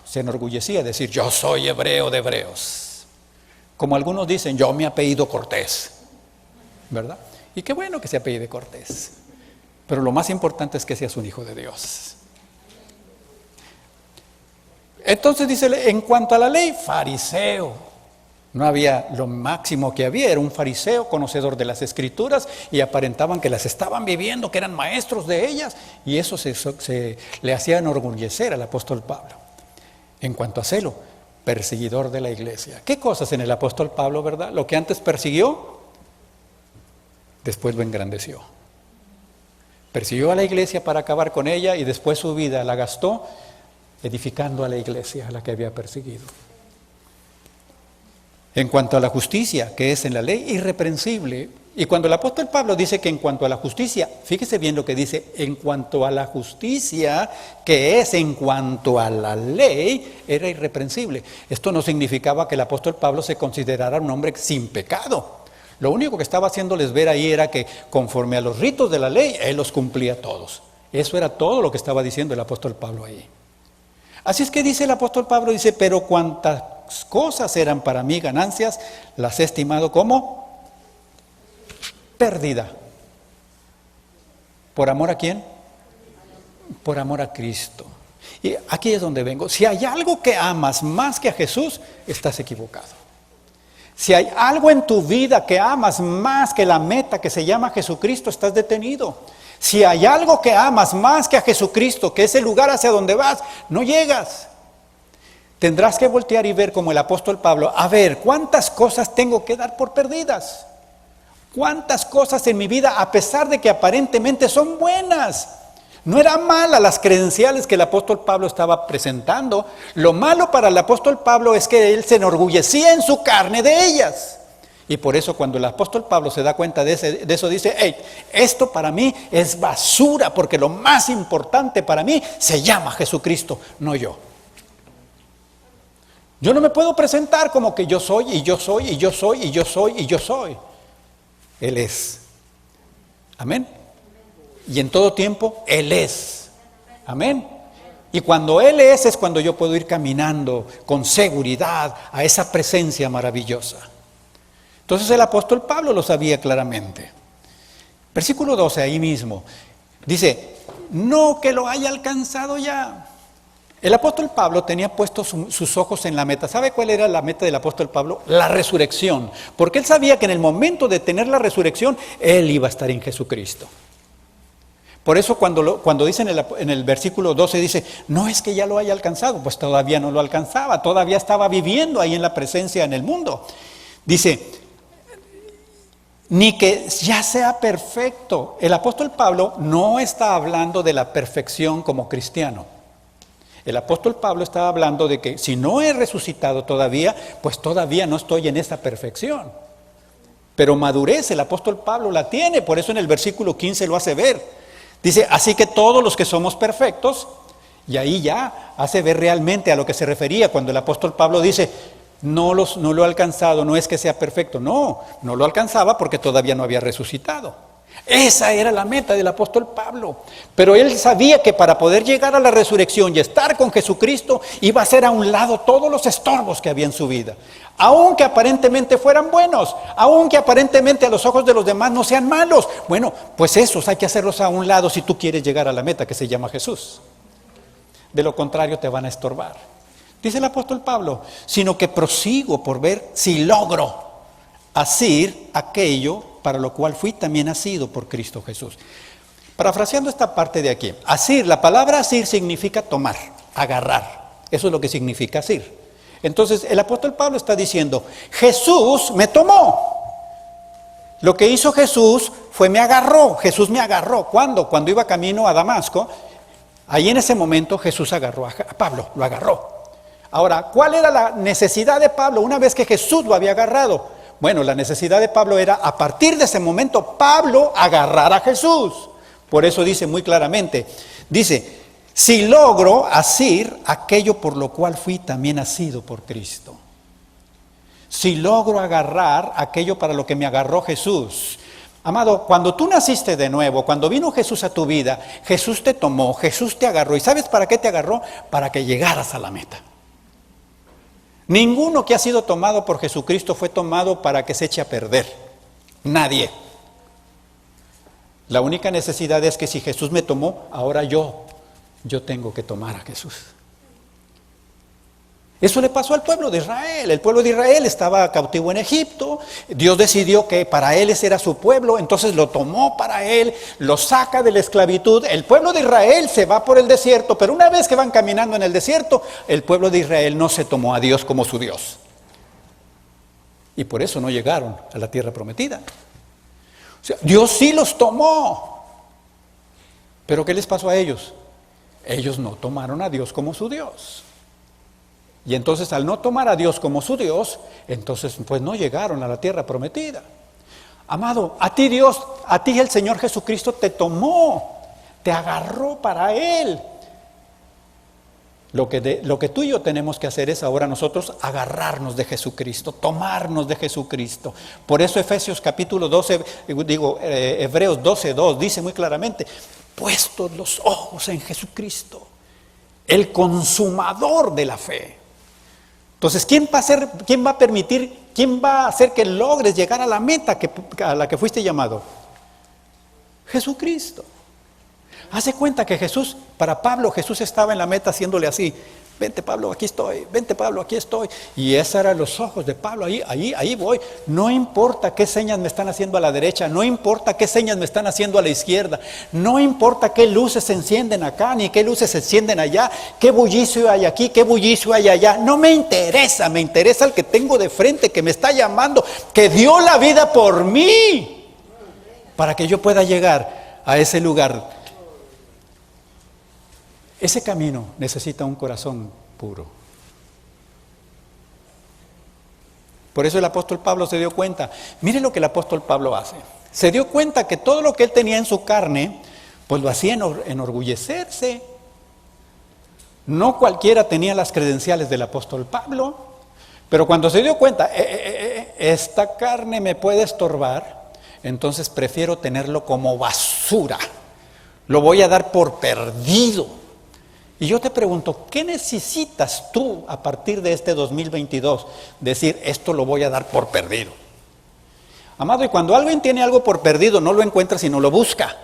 S1: se enorgullecía de decir yo soy hebreo de hebreos. Como algunos dicen, yo me apellido Cortés, ¿verdad? Y qué bueno que se apellide Cortés. Pero lo más importante es que seas un hijo de Dios. Entonces dice, en cuanto a la ley, fariseo. No había lo máximo que había, era un fariseo conocedor de las escrituras y aparentaban que las estaban viviendo, que eran maestros de ellas. Y eso se le hacía enorgullecer al apóstol Pablo. En cuanto a celo, perseguidor de la iglesia. ¿Qué cosas en el apóstol Pablo, verdad? Lo que antes persiguió, después lo engrandeció. Persiguió a la iglesia para acabar con ella y después su vida la gastó edificando a la iglesia a la que había perseguido. En cuanto a la justicia, que es en la ley, irreprensible. Y cuando el apóstol Pablo dice que en cuanto a la justicia, fíjese bien lo que dice, en cuanto a la justicia, que es en cuanto a la ley, era irreprensible. Esto no significaba que el apóstol Pablo se considerara un hombre sin pecado. Lo único que estaba haciéndoles ver ahí era que conforme a los ritos de la ley, él los cumplía todos. Eso era todo lo que estaba diciendo el apóstol Pablo ahí. Así es que dice el apóstol Pablo, dice, pero cuantas cosas eran para mí ganancias, las he estimado como pérdida. ¿Por amor a quién? Por amor a Cristo. Y aquí es donde vengo. Si hay algo que amas más que a Jesús, estás equivocado. Si hay algo en tu vida que amas más que la meta que se llama Jesucristo, estás detenido. Si hay algo que amas más que a Jesucristo, que es el lugar hacia donde vas, no llegas. Tendrás que voltear y ver como el apóstol Pablo, a ver, ¿cuántas cosas tengo que dar por perdidas? ¿Cuántas cosas en mi vida, a pesar de que aparentemente son buenas, No era mala las credenciales que el apóstol Pablo estaba presentando. Lo malo para el apóstol Pablo es que él se enorgullecía en su carne de ellas. Y por eso cuando el apóstol Pablo se da cuenta de eso dice, hey, esto para mí es basura, porque lo más importante para mí se llama Jesucristo, no yo. Yo no me puedo presentar como que yo soy, y yo soy, y yo soy, y yo soy, y yo soy. Él es. Amén. Y en todo tiempo, Él es. Amén. Y cuando Él es cuando yo puedo ir caminando con seguridad a esa presencia maravillosa. Entonces el apóstol Pablo lo sabía claramente. Versículo 12, ahí mismo, dice, no que lo haya alcanzado ya. El apóstol Pablo tenía puestos sus ojos en la meta. ¿Sabe cuál era la meta del apóstol Pablo? La resurrección. Porque él sabía que en el momento de tener la resurrección, él iba a estar en Jesucristo. Por eso cuando dice en el versículo 12, dice, no es que ya lo haya alcanzado, pues todavía no lo alcanzaba, todavía estaba viviendo ahí en la presencia en el mundo. Dice, ni que ya sea perfecto. El apóstol Pablo no está hablando de la perfección como cristiano. El apóstol Pablo estaba hablando de que si no he resucitado todavía, pues todavía no estoy en esa perfección. Pero madurez, el apóstol Pablo la tiene, por eso en el versículo 15 lo hace ver. Dice, así que todos los que somos perfectos, y ahí ya hace ver realmente a lo que se refería cuando el apóstol Pablo dice, no lo ha alcanzado, no es que sea perfecto, no lo alcanzaba porque todavía no había resucitado. Esa era la meta del apóstol Pablo, pero él sabía que para poder llegar a la resurrección y estar con Jesucristo, iba a hacer a un lado todos los estorbos que había en su vida, aunque aparentemente fueran buenos, aunque aparentemente a los ojos de los demás no sean malos. Bueno, pues esos hay que hacerlos a un lado si tú quieres llegar a la meta que se llama Jesús. De lo contrario te van a estorbar. Dice el apóstol Pablo, sino que prosigo por ver si logro asir aquello para lo cual fui también asido por Cristo Jesús. Parafraseando esta parte de aquí, asir, la palabra asir significa tomar, agarrar. Eso es lo que significa asir. Entonces el apóstol Pablo está diciendo, Jesús me tomó. Lo que hizo Jesús fue me agarró. Jesús me agarró. ¿Cuándo? Cuando iba camino a Damasco. Ahí en ese momento Jesús agarró a Pablo, lo agarró. Ahora, ¿cuál era la necesidad de Pablo una vez que Jesús lo había agarrado? Bueno, la necesidad de Pablo era, a partir de ese momento, Pablo agarrar a Jesús. Por eso dice muy claramente, dice, si logro asir aquello por lo cual fui también asido por Cristo. Si logro agarrar aquello para lo que me agarró Jesús. Amado, cuando tú naciste de nuevo, cuando vino Jesús a tu vida, Jesús te tomó, Jesús te agarró. ¿Y sabes para qué te agarró? Para que llegaras a la meta. Ninguno que ha sido tomado por Jesucristo fue tomado para que se eche a perder. Nadie. La única necesidad es que si Jesús me tomó, ahora yo tengo que tomar a Jesús. Eso le pasó al pueblo de Israel. El pueblo de Israel estaba cautivo en Egipto. Dios decidió que para él ese era su pueblo, entonces lo tomó para él, lo saca de la esclavitud. El pueblo de Israel se va por el desierto, pero una vez que van caminando en el desierto, el pueblo de Israel no se tomó a Dios como su Dios. Y por eso no llegaron a la tierra prometida. O sea, Dios sí los tomó. Pero ¿qué les pasó a ellos? Ellos no tomaron a Dios como su Dios. Y entonces al no tomar a Dios como su Dios, entonces pues no llegaron a la tierra prometida. Amado, a ti Dios, a ti el Señor Jesucristo te tomó, te agarró para Él. Lo que tú y yo tenemos que hacer es ahora nosotros agarrarnos de Jesucristo, tomarnos de Jesucristo. Por eso Efesios capítulo 12, Hebreos 12:2 dice muy claramente, puestos los ojos en Jesucristo, el consumador de la fe. Entonces, ¿quién va a hacer que logres llegar a la meta a la que fuiste llamado? Jesucristo. Hace cuenta que Jesús, para Pablo, Jesús estaba en la meta haciéndole así, vente Pablo, aquí estoy, vente Pablo, aquí estoy. Y esos eran los ojos de Pablo, ahí voy. No importa qué señas me están haciendo a la derecha, no importa qué señas me están haciendo a la izquierda, no importa qué luces se encienden acá, ni qué luces se encienden allá, qué bullicio hay aquí, qué bullicio hay allá. No me interesa, me interesa el que tengo de frente, que me está llamando, que dio la vida por mí, para que yo pueda llegar a ese lugar. Ese camino necesita un corazón puro. Por eso el apóstol Pablo se dio cuenta. Mire lo que el apóstol Pablo hace. Se dio cuenta que todo lo que él tenía en su carne, pues lo hacía enorgullecerse. No cualquiera tenía las credenciales del apóstol Pablo, pero cuando se dio cuenta, esta carne me puede estorbar, entonces prefiero tenerlo como basura. Lo voy a dar por perdido. Y yo te pregunto, ¿qué necesitas tú a partir de este 2022? Decir, esto lo voy a dar por perdido. Amado, y cuando alguien tiene algo por perdido, no lo encuentra sino lo busca.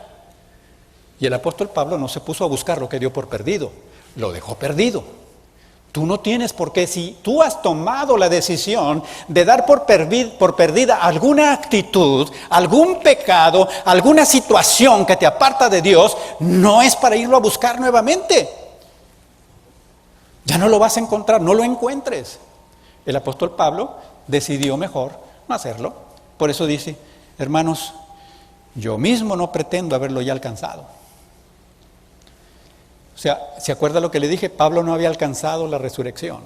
S1: Y el apóstol Pablo no se puso a buscar lo que dio por perdido, lo dejó perdido. Tú no tienes por qué, si tú has tomado la decisión de dar por perdida alguna actitud, algún pecado, alguna situación que te aparta de Dios, no es para irlo a buscar nuevamente. Ya no lo vas a encontrar, no lo encuentres. El apóstol Pablo decidió mejor no hacerlo. Por eso dice, hermanos, yo mismo no pretendo haberlo ya alcanzado. O sea, ¿se acuerda lo que le dije? Pablo no había alcanzado la resurrección.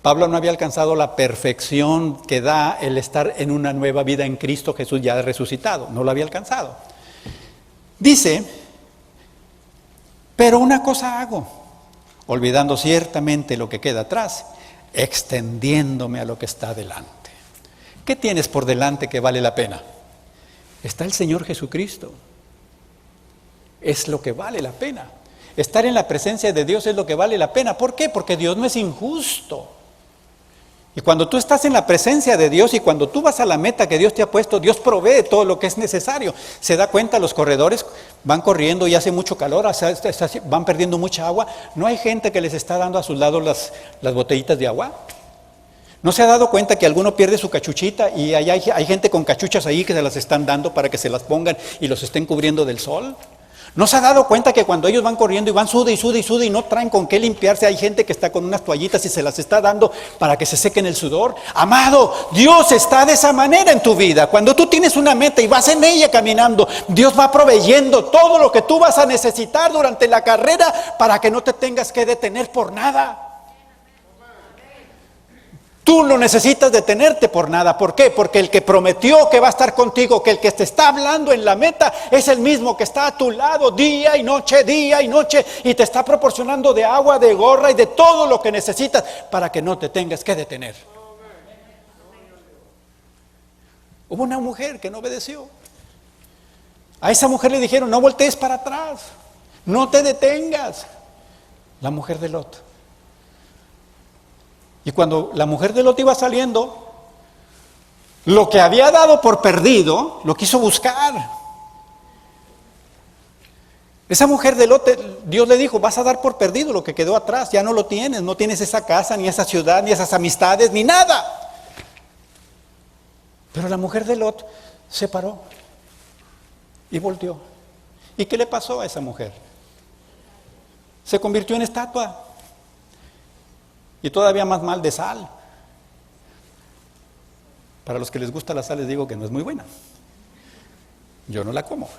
S1: Pablo no había alcanzado la perfección que da el estar en una nueva vida en Cristo Jesús ya resucitado. No lo había alcanzado. Dice, pero una cosa hago, olvidando ciertamente lo que queda atrás, extendiéndome a lo que está delante. ¿Qué tienes por delante que vale la pena? Está el Señor Jesucristo. Es lo que vale la pena. Estar en la presencia de Dios es lo que vale la pena. ¿Por qué? Porque Dios no es injusto. Y cuando tú estás en la presencia de Dios y cuando tú vas a la meta que Dios te ha puesto, Dios provee todo lo que es necesario. Se da cuenta, los corredores van corriendo y hace mucho calor, van perdiendo mucha agua. ¿No hay gente que les está dando a sus lados las botellitas de agua? ¿No se ha dado cuenta que alguno pierde su cachuchita y hay gente con cachuchas ahí que se las están dando para que se las pongan y los estén cubriendo del sol? ¿No se ha dado cuenta que cuando ellos van corriendo y van sude y no traen con qué limpiarse? Hay gente que está con unas toallitas y se las está dando para que se sequen el sudor. Amado, Dios está de esa manera en tu vida. Cuando tú tienes una meta y vas en ella caminando, Dios va proveyendo todo lo que tú vas a necesitar durante la carrera para que no te tengas que detener por nada. Tú no necesitas detenerte por nada. ¿Por qué? Porque el que prometió que va a estar contigo, que el que te está hablando en la meta, es el mismo que está a tu lado día y noche, y te está proporcionando de agua, de gorra y de todo lo que necesitas para que no te tengas que detener. Hubo una mujer que no obedeció. A esa mujer le dijeron, no voltees para atrás, no te detengas. La mujer de Lot. Y cuando la mujer de Lot iba saliendo, lo que había dado por perdido, lo quiso buscar. Esa mujer de Lot, Dios le dijo, vas a dar por perdido lo que quedó atrás, ya no lo tienes, no tienes esa casa, ni esa ciudad, ni esas amistades, ni nada. Pero la mujer de Lot se paró y volteó. ¿Y qué le pasó a esa mujer? Se convirtió en estatua. Y todavía más mal de sal. Para los que les gusta la sal les digo que no es muy buena. Yo no la como.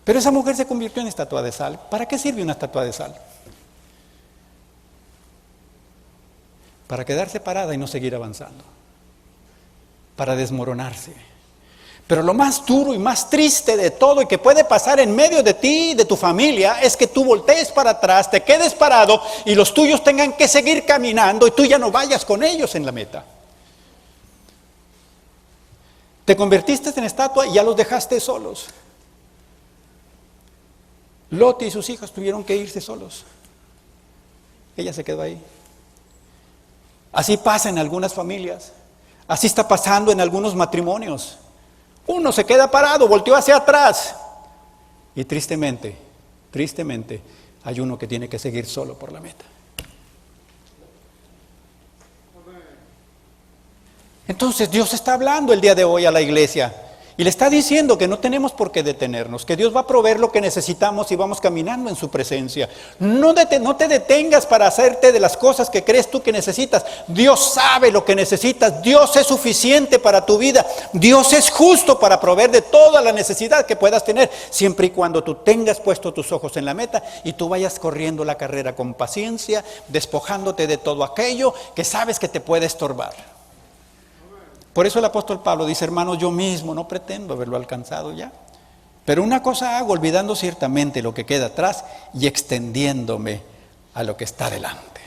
S1: Pero esa mujer se convirtió en estatua de sal. ¿Para qué sirve una estatua de sal? Para quedarse parada y no seguir avanzando. Para desmoronarse. Pero lo más duro y más triste de todo y que puede pasar en medio de ti y de tu familia es que tú voltees para atrás, te quedes parado y los tuyos tengan que seguir caminando y tú ya no vayas con ellos en la meta. Te convertiste en estatua y ya los dejaste solos. Lot y sus hijos tuvieron que irse solos. Ella se quedó ahí. Así pasa en algunas familias. Así está pasando en algunos matrimonios. Uno se queda parado, volteó hacia atrás. Y tristemente, hay uno que tiene que seguir solo por la meta. Entonces Dios está hablando el día de hoy a la iglesia. Y le está diciendo que no tenemos por qué detenernos, que Dios va a proveer lo que necesitamos y vamos caminando en su presencia. No te detengas para hacerte de las cosas que crees tú que necesitas. Dios sabe lo que necesitas. Dios es suficiente para tu vida. Dios es justo para proveer de toda la necesidad que puedas tener, siempre y cuando tú tengas puesto tus ojos en la meta y tú vayas corriendo la carrera con paciencia, despojándote de todo aquello que sabes que te puede estorbar. Por eso el apóstol Pablo dice: hermanos, yo mismo no pretendo haberlo alcanzado ya, pero una cosa hago, olvidando ciertamente lo que queda atrás y extendiéndome a lo que está delante.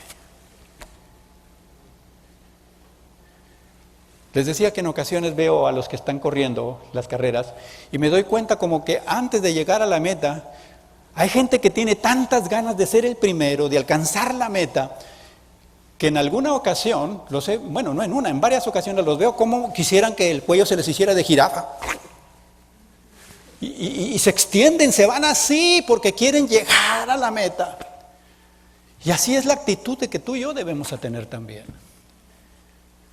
S1: Les decía que en ocasiones veo a los que están corriendo las carreras y me doy cuenta como que antes de llegar a la meta hay gente que tiene tantas ganas de ser el primero, de alcanzar la meta, que en alguna ocasión, en varias ocasiones los veo como quisieran que el cuello se les hiciera de jirafa. Y se extienden, se van así porque quieren llegar a la meta. Y así es la actitud de que tú y yo debemos a tener también.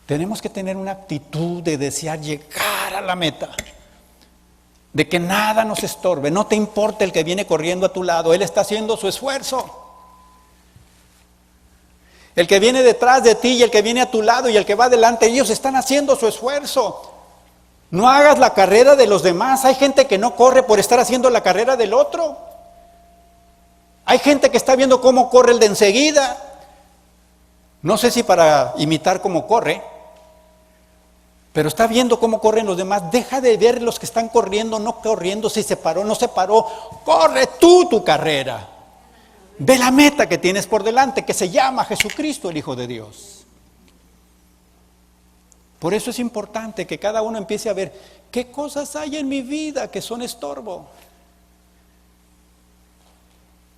S1: Tenemos que tener una actitud de desear llegar a la meta. De que nada nos estorbe, no te importa el que viene corriendo a tu lado, él está haciendo su esfuerzo. El que viene detrás de ti y el que viene a tu lado y el que va adelante, ellos están haciendo su esfuerzo. No hagas la carrera de los demás. Hay gente que no corre por estar haciendo la carrera del otro. Hay gente que está viendo cómo corre el de enseguida. No sé si para imitar cómo corre, pero está viendo cómo corren los demás. Deja de ver los que están corriendo, no corriendo, si se paró, no se paró. Corre tú tu carrera. Ve la meta que tienes por delante, que se llama Jesucristo, el Hijo de Dios. Por eso es importante que cada uno empiece a ver qué cosas hay en mi vida que son estorbo.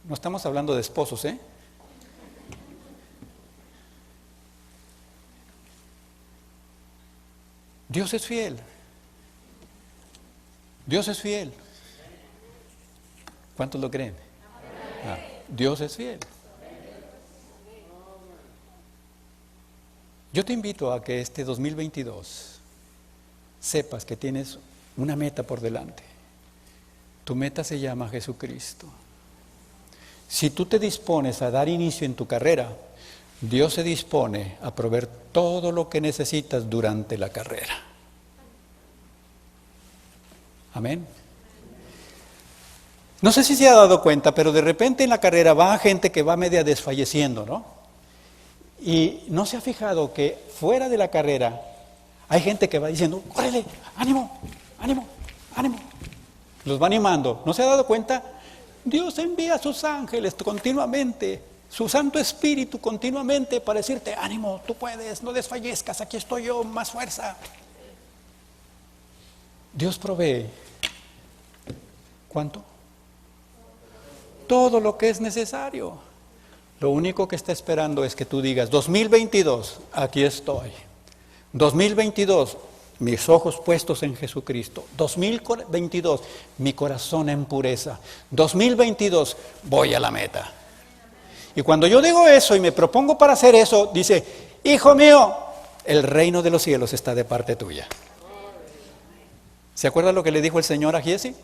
S1: No estamos hablando de esposos, ¿eh? Dios es fiel. Dios es fiel. ¿Cuántos lo creen? Dios es fiel. Yo te invito a que este 2022 sepas que tienes una meta por delante. Tu meta se llama Jesucristo. Si tú te dispones a dar inicio en tu carrera, Dios se dispone a proveer todo lo que necesitas durante la carrera. Amén. No sé si se ha dado cuenta, pero de repente en la carrera va gente que va media desfalleciendo, ¿no? Y no se ha fijado que fuera de la carrera hay gente que va diciendo: ¡córrele! ¡Ánimo! ¡Ánimo! ¡Ánimo! Los va animando. ¿No se ha dado cuenta? Dios envía a sus ángeles continuamente, su Santo Espíritu continuamente para decirte: ánimo, tú puedes, no desfallezcas, aquí estoy yo, más fuerza. Dios provee. ¿Cuánto? Todo lo que es necesario. Lo único que está esperando es que tú digas: 2022, aquí estoy. 2022, mis ojos puestos en Jesucristo. 2022, mi corazón en pureza. 2022, voy a la meta. Y cuando yo digo eso y me propongo para hacer eso, dice: hijo mío, el reino de los cielos está de parte tuya. ¿Se acuerda lo que le dijo el Señor a Giesi,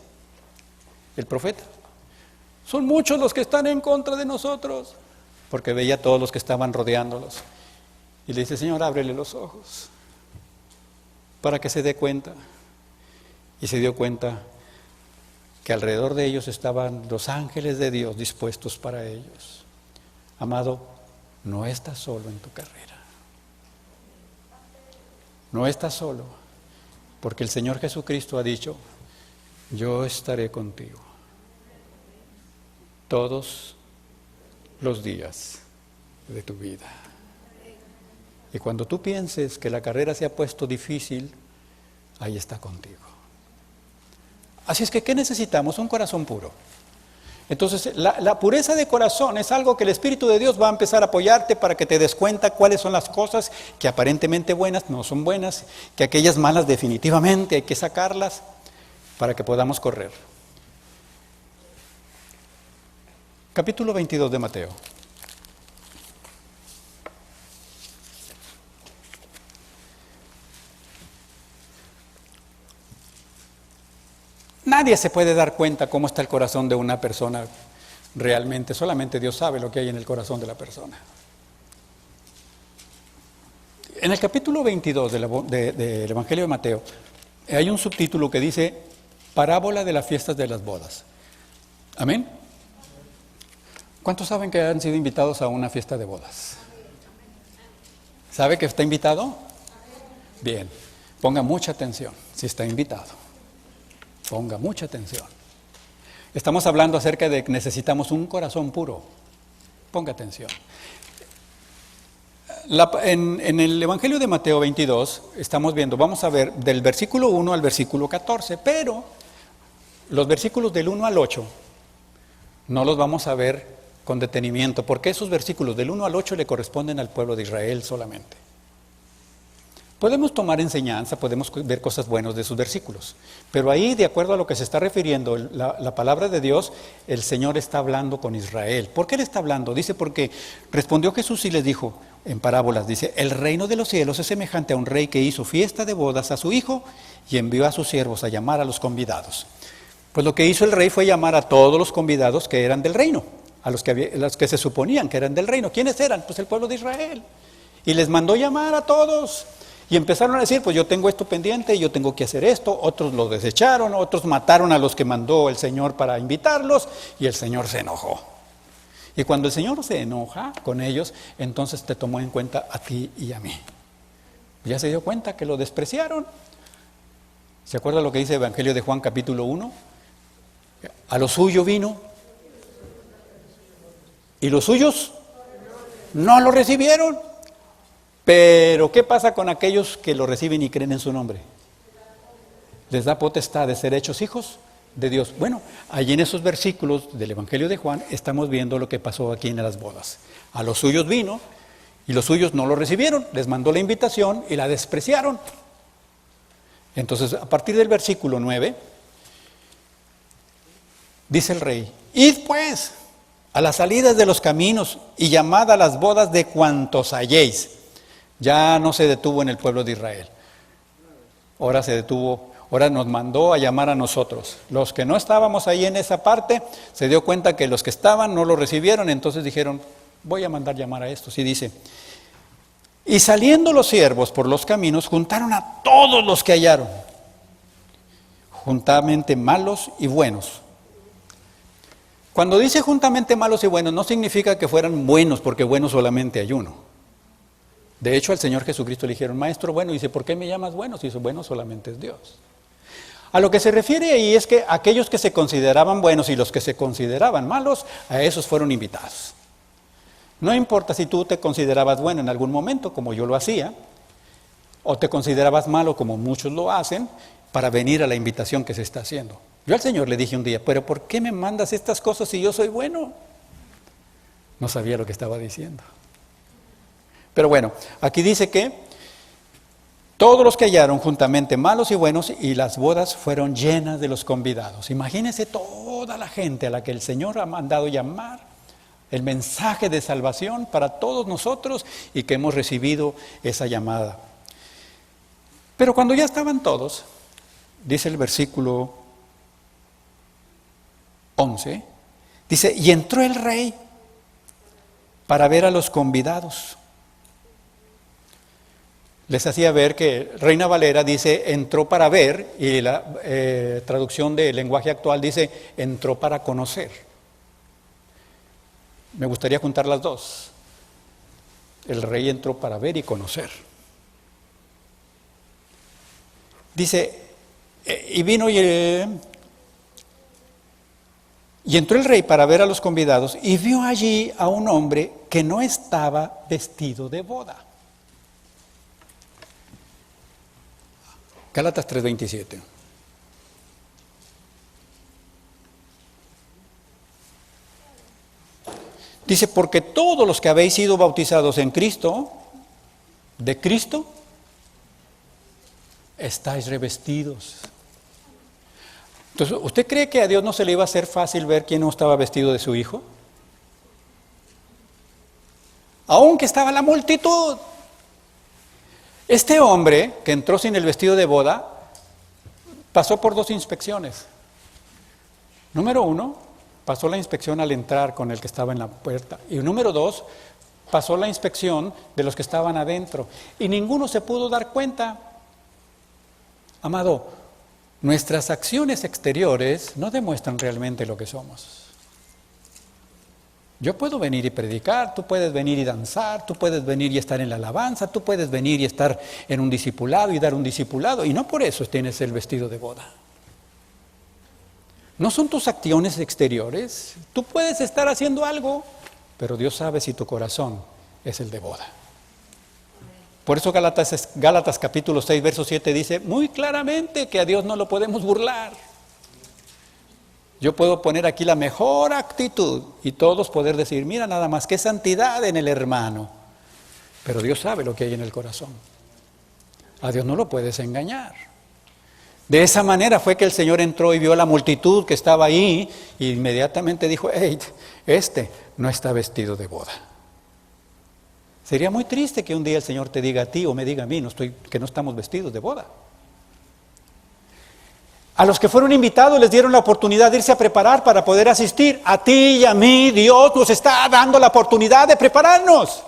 S1: el profeta? Son muchos los que están en contra de nosotros, porque veía a todos los que estaban rodeándolos. Y le dice: Señor, ábrele los ojos para que se dé cuenta. Y se dio cuenta que alrededor de ellos estaban los ángeles de Dios dispuestos para ellos. Amado, no estás solo en tu carrera. No estás solo, porque el Señor Jesucristo ha dicho: yo estaré contigo todos los días de tu vida. Y cuando tú pienses que la carrera se ha puesto difícil, ahí está contigo. Así es que, ¿qué necesitamos? Un corazón puro. Entonces, la pureza de corazón es algo que el Espíritu de Dios va a empezar a apoyarte para que te des cuenta cuáles son las cosas que aparentemente buenas no son buenas, que aquellas malas definitivamente hay que sacarlas para que podamos correr. Capítulo 22 de Mateo. Nadie se puede dar cuenta cómo está el corazón de una persona realmente. Solamente Dios sabe lo que hay en el corazón de la persona. En el capítulo 22 del Evangelio de Mateo hay un subtítulo que dice Parábola de las fiestas de las bodas. ¿Amén? ¿Cuántos saben que han sido invitados a una fiesta de bodas? ¿Sabe que está invitado? Bien, ponga mucha atención si está invitado. Ponga mucha atención. Estamos hablando acerca de que necesitamos un corazón puro. Ponga atención. En el Evangelio de Mateo 22 estamos viendo, vamos a ver del versículo 1 al versículo 14, pero los versículos del 1 al 8 no los vamos a ver con detenimiento, porque esos versículos del 1 al 8 le corresponden al pueblo de Israel solamente. Podemos tomar enseñanza, podemos ver cosas buenas de sus versículos, pero ahí, de acuerdo a lo que se está refiriendo la palabra de Dios, el Señor está hablando con Israel. ¿Por qué le está hablando? Dice, porque respondió Jesús y les dijo en parábolas, dice, el reino de los cielos es semejante a un rey que hizo fiesta de bodas a su hijo y envió a sus siervos a llamar a los convidados. Pues lo que hizo el rey fue llamar a todos los convidados que eran del reino, a los que se suponían que eran del reino. ¿Quiénes eran? Pues el pueblo de Israel. Y les mandó llamar a todos. Y empezaron a decir, pues yo tengo esto pendiente, yo tengo que hacer esto. Otros lo desecharon, otros mataron a los que mandó el Señor para invitarlos, y el Señor se enojó. Y cuando el Señor se enoja con ellos, entonces te tomó en cuenta a ti y a mí. Ya se dio cuenta que lo despreciaron. ¿Se acuerda lo que dice el Evangelio de Juan capítulo 1? A lo suyo vino, y los suyos no lo recibieron. Pero ¿qué pasa con aquellos que lo reciben y creen en su nombre? Les da potestad de ser hechos hijos de Dios. Bueno, allí en esos versículos del Evangelio de Juan estamos viendo lo que pasó aquí en las bodas. A los suyos vino y los suyos no lo recibieron, les mandó la invitación y la despreciaron. Entonces, a partir del versículo 9, dice el rey, id pues a las salidas de los caminos y llamad a las bodas de cuantos halléis. Ya no se detuvo en el pueblo de Israel. Ahora se detuvo, ahora nos mandó a llamar a nosotros. Los que no estábamos ahí en esa parte, se dio cuenta que los que estaban no lo recibieron, entonces dijeron, voy a mandar llamar a estos. Y dice, y saliendo los siervos por los caminos, juntaron a todos los que hallaron, juntamente malos y buenos. Cuando dice juntamente malos y buenos, no significa que fueran buenos, porque buenos solamente hay uno. De hecho, al Señor Jesucristo le dijeron, maestro bueno, y dice, ¿por qué me llamas bueno? Si soy bueno solamente es Dios. A lo que se refiere ahí es que aquellos que se consideraban buenos y los que se consideraban malos, a esos fueron invitados. No importa si tú te considerabas bueno en algún momento, como yo lo hacía, o te considerabas malo, como muchos lo hacen, para venir a la invitación que se está haciendo. Yo al Señor le dije un día, pero ¿por qué me mandas estas cosas si yo soy bueno? No sabía lo que estaba diciendo. Pero bueno, aquí dice que todos los que hallaron juntamente malos y buenos, y las bodas fueron llenas de los convidados. Imagínense toda la gente a la que el Señor ha mandado llamar, el mensaje de salvación para todos nosotros y que hemos recibido esa llamada. Pero cuando ya estaban todos, dice el versículo 11, dice, y entró el rey para ver a los convidados. Les hacía ver que Reina Valera dice, entró para ver, y la traducción del lenguaje actual dice, entró para conocer. Me gustaría juntar las dos. El rey entró para ver y conocer. Dice, y vino y entró el rey para ver a los convidados y vio allí a un hombre que no estaba vestido de boda. Gálatas 3:27. Dice, porque todos los que habéis sido bautizados en Cristo, de Cristo, estáis revestidos. Entonces, ¿usted cree que a Dios no se le iba a hacer fácil ver quién no estaba vestido de su hijo? Aunque estaba la multitud. Este hombre que entró sin el vestido de boda pasó por 2 inspecciones. Número 1, pasó la inspección al entrar con el que estaba en la puerta. Y número 2, pasó la inspección de los que estaban adentro. Y ninguno se pudo dar cuenta. Amado, nuestras acciones exteriores no demuestran realmente lo que somos. Yo puedo venir y predicar, tú puedes venir y danzar, tú puedes venir y estar en la alabanza, tú puedes venir y estar en un discipulado y dar un discipulado, y no por eso tienes el vestido de boda. No son tus acciones exteriores. Tú puedes estar haciendo algo, pero Dios sabe si tu corazón es el de boda. Por eso Gálatas capítulo 6, verso 7 dice muy claramente que a Dios no lo podemos burlar. Yo puedo poner aquí la mejor actitud y todos poder decir, mira nada más, qué santidad en el hermano. Pero Dios sabe lo que hay en el corazón. A Dios no lo puedes engañar. De esa manera fue que el Señor entró y vio a la multitud que estaba ahí y inmediatamente dijo, hey, este no está vestido de boda. Sería muy triste que un día el Señor te diga a ti o me diga a mí que no estamos vestidos de boda. A los que fueron invitados les dieron la oportunidad de irse a preparar para poder asistir. A ti y a mí Dios nos está dando la oportunidad de prepararnos.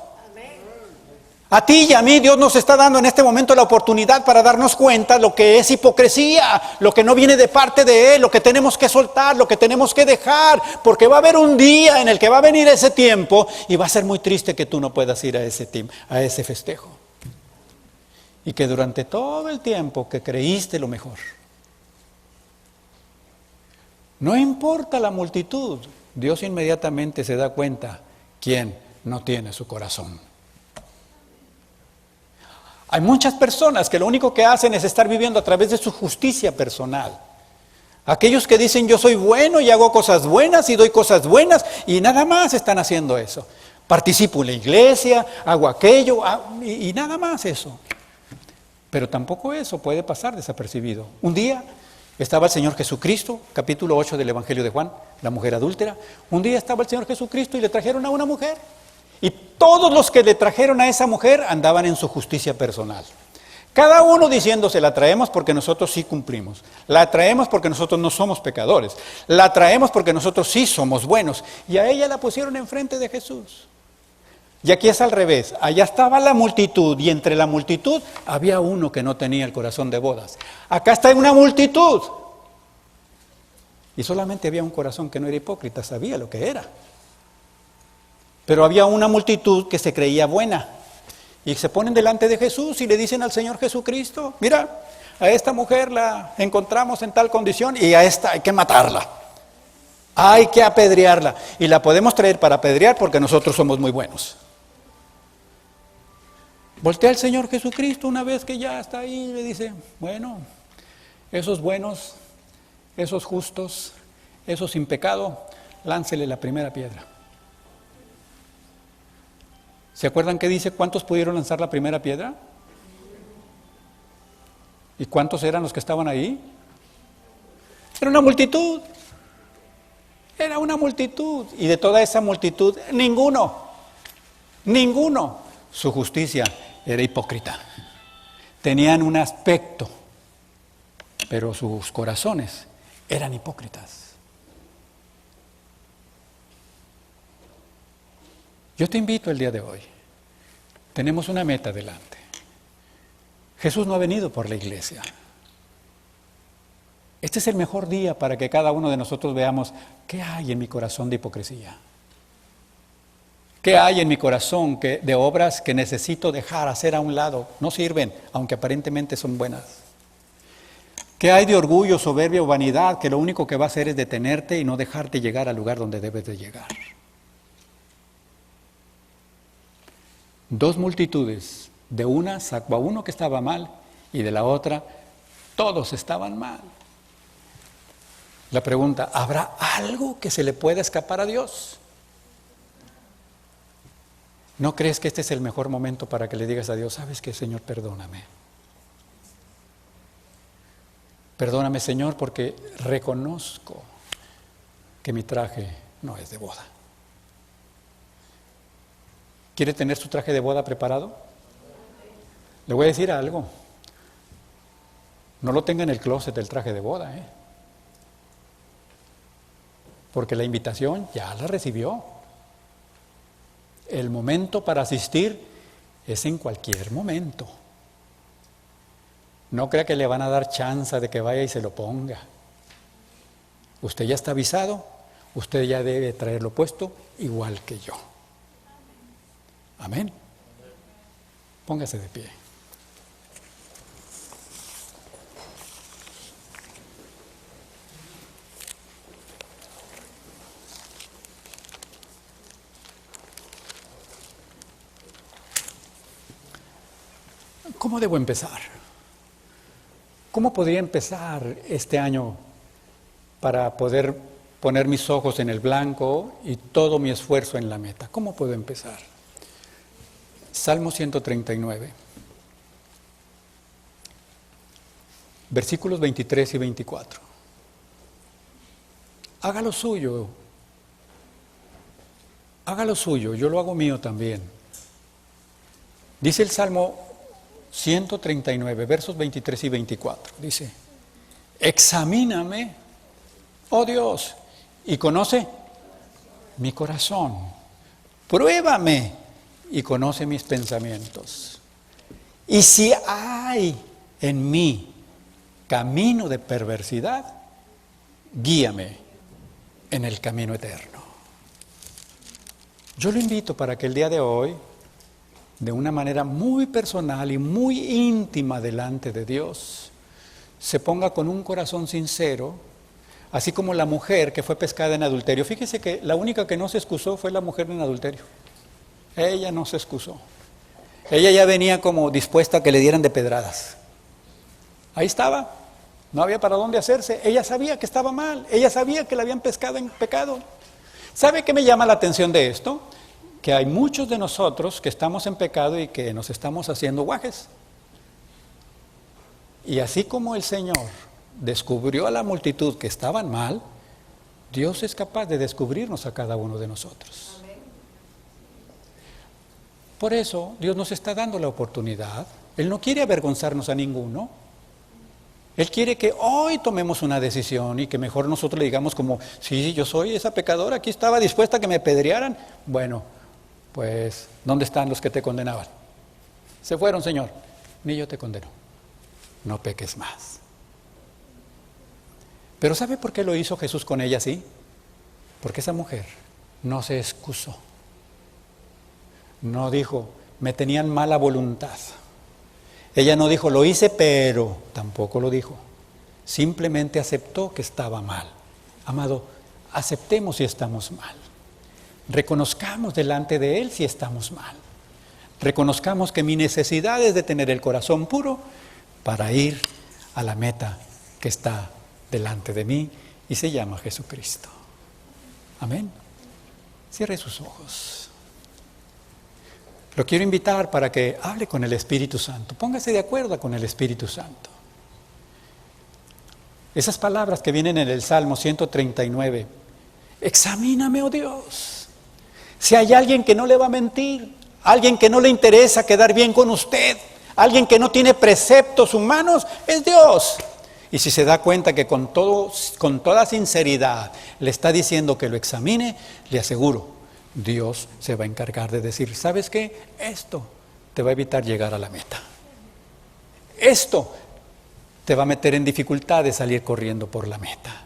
S1: A ti y a mí Dios nos está dando en este momento la oportunidad para darnos cuenta lo que es hipocresía, lo que no viene de parte de Él, lo que tenemos que soltar, lo que tenemos que dejar, porque va a haber un día en el que va a venir ese tiempo y va a ser muy triste que tú no puedas ir a ese festejo. Y que durante todo el tiempo que creíste lo mejor, no importa la multitud, Dios inmediatamente se da cuenta quién no tiene su corazón. Hay muchas personas que lo único que hacen es estar viviendo a través de su justicia personal. Aquellos que dicen yo soy bueno y hago cosas buenas y doy cosas buenas y nada más están haciendo eso. Participo en la iglesia, hago aquello y nada más eso. Pero tampoco eso puede pasar desapercibido. Un día estaba el Señor Jesucristo, capítulo 8 del Evangelio de Juan, la mujer adúltera. Un día estaba el Señor Jesucristo y le trajeron a una mujer. Y todos los que le trajeron a esa mujer andaban en su justicia personal. Cada uno diciéndose, la traemos porque nosotros sí cumplimos. La traemos porque nosotros no somos pecadores. La traemos porque nosotros sí somos buenos. Y a ella la pusieron enfrente de Jesús. Y aquí es al revés. Allá estaba la multitud y entre la multitud había uno que no tenía el corazón de bodas. Acá está una multitud. Y solamente había un corazón que no era hipócrita, sabía lo que era. Pero había una multitud que se creía buena. Y se ponen delante de Jesús y le dicen al Señor Jesucristo, mira, a esta mujer la encontramos en tal condición y a esta hay que matarla. Hay que apedrearla. Y la podemos traer para apedrear porque nosotros somos muy buenos. Voltea al Señor Jesucristo una vez que ya está ahí y le dice, bueno, esos buenos, esos justos, esos sin pecado, láncele la primera piedra. ¿Se acuerdan qué dice? ¿Cuántos pudieron lanzar la primera piedra? ¿Y cuántos eran los que estaban ahí? Era una multitud. Era una multitud. Y de toda esa multitud, ninguno, su justicia era hipócrita. Tenían un aspecto, pero sus corazones eran hipócritas. Yo te invito el día de hoy. Tenemos una meta delante. Jesús no ha venido por la iglesia. Este es el mejor día para que cada uno de nosotros veamos qué hay en mi corazón de hipocresía. ¿Qué hay en mi corazón de obras que necesito dejar, hacer a un lado? No sirven, aunque aparentemente son buenas. ¿Qué hay de orgullo, soberbia o vanidad que lo único que va a hacer es detenerte y no dejarte llegar al lugar donde debes de llegar? Dos multitudes, de una sacó a uno que estaba mal y de la otra todos estaban mal. La pregunta, ¿habrá algo que se le pueda escapar a Dios? ¿No crees que este es el mejor momento para que le digas a Dios, sabes qué, Señor, perdóname? Perdóname, Señor, porque reconozco que mi traje no es de boda. ¿Quiere tener su traje de boda preparado? Le voy a decir algo. No lo tenga en el closet el traje de boda, porque la invitación ya la recibió. El momento para asistir es en cualquier momento. No crea que le van a dar chance de que vaya y se lo ponga. Usted ya está avisado, usted ya debe traerlo puesto igual que yo. Amén. Póngase de pie. ¿Cómo debo empezar? ¿Cómo podría empezar este año para poder poner mis ojos en el blanco y todo mi esfuerzo en la meta? ¿Cómo puedo empezar? Salmo 139, versículos 23 y 24. Haga lo suyo, yo lo hago mío también. Dice el Salmo 139, versos 23 y 24, dice: examíname, oh Dios, y conoce mi corazón, pruébame y conoce mis pensamientos. Y si hay en mí camino de perversidad, guíame en el camino eterno. Yo lo invito para que el día de hoy, de una manera muy personal y muy íntima delante de Dios, se ponga con un corazón sincero, así como la mujer que fue pescada en adulterio. Fíjese que la única que no se excusó fue la mujer en adulterio. Ella no se excusó. Ella ya venía como dispuesta a que le dieran de pedradas. Ahí estaba, no había para dónde hacerse. Ella sabía que estaba mal, ella sabía que la habían pescado en pecado. ¿Sabe qué me llama la atención de esto? Que hay muchos de nosotros que estamos en pecado y que nos estamos haciendo guajes. Y así como el Señor descubrió a la multitud que estaban mal, Dios es capaz de descubrirnos a cada uno de nosotros. Por eso Dios nos está dando la oportunidad. Él no quiere avergonzarnos a ninguno. Él quiere que hoy tomemos una decisión y que mejor nosotros le digamos como: sí, yo soy esa pecadora, aquí estaba dispuesta a que me apedrearan. Bueno, pues, ¿dónde están los que te condenaban? Se fueron, Señor. Ni yo te condeno. No peques más. Pero ¿sabe por qué lo hizo Jesús con ella así? Porque esa mujer no se excusó. No dijo, me tenían mala voluntad. Ella no dijo, lo hice, pero tampoco lo dijo. Simplemente aceptó que estaba mal. Amado, aceptemos si estamos mal. Reconozcamos delante de Él si estamos mal. Reconozcamos que mi necesidad es de tener el corazón puro para ir a la meta que está delante de mí y se llama Jesucristo. Amén. Cierre sus ojos. Lo quiero invitar para que hable con el Espíritu Santo. Póngase de acuerdo con el Espíritu Santo. Esas palabras que vienen en el Salmo 139. Examíname, oh Dios. Si hay alguien que no le va a mentir, alguien que no le interesa quedar bien con usted, alguien que no tiene preceptos humanos, es Dios. Y si se da cuenta que con toda sinceridad le está diciendo que lo examine, le aseguro, Dios se va a encargar de decir, ¿sabes qué? Esto te va a evitar llegar a la meta. Esto te va a meter en dificultad de salir corriendo por la meta.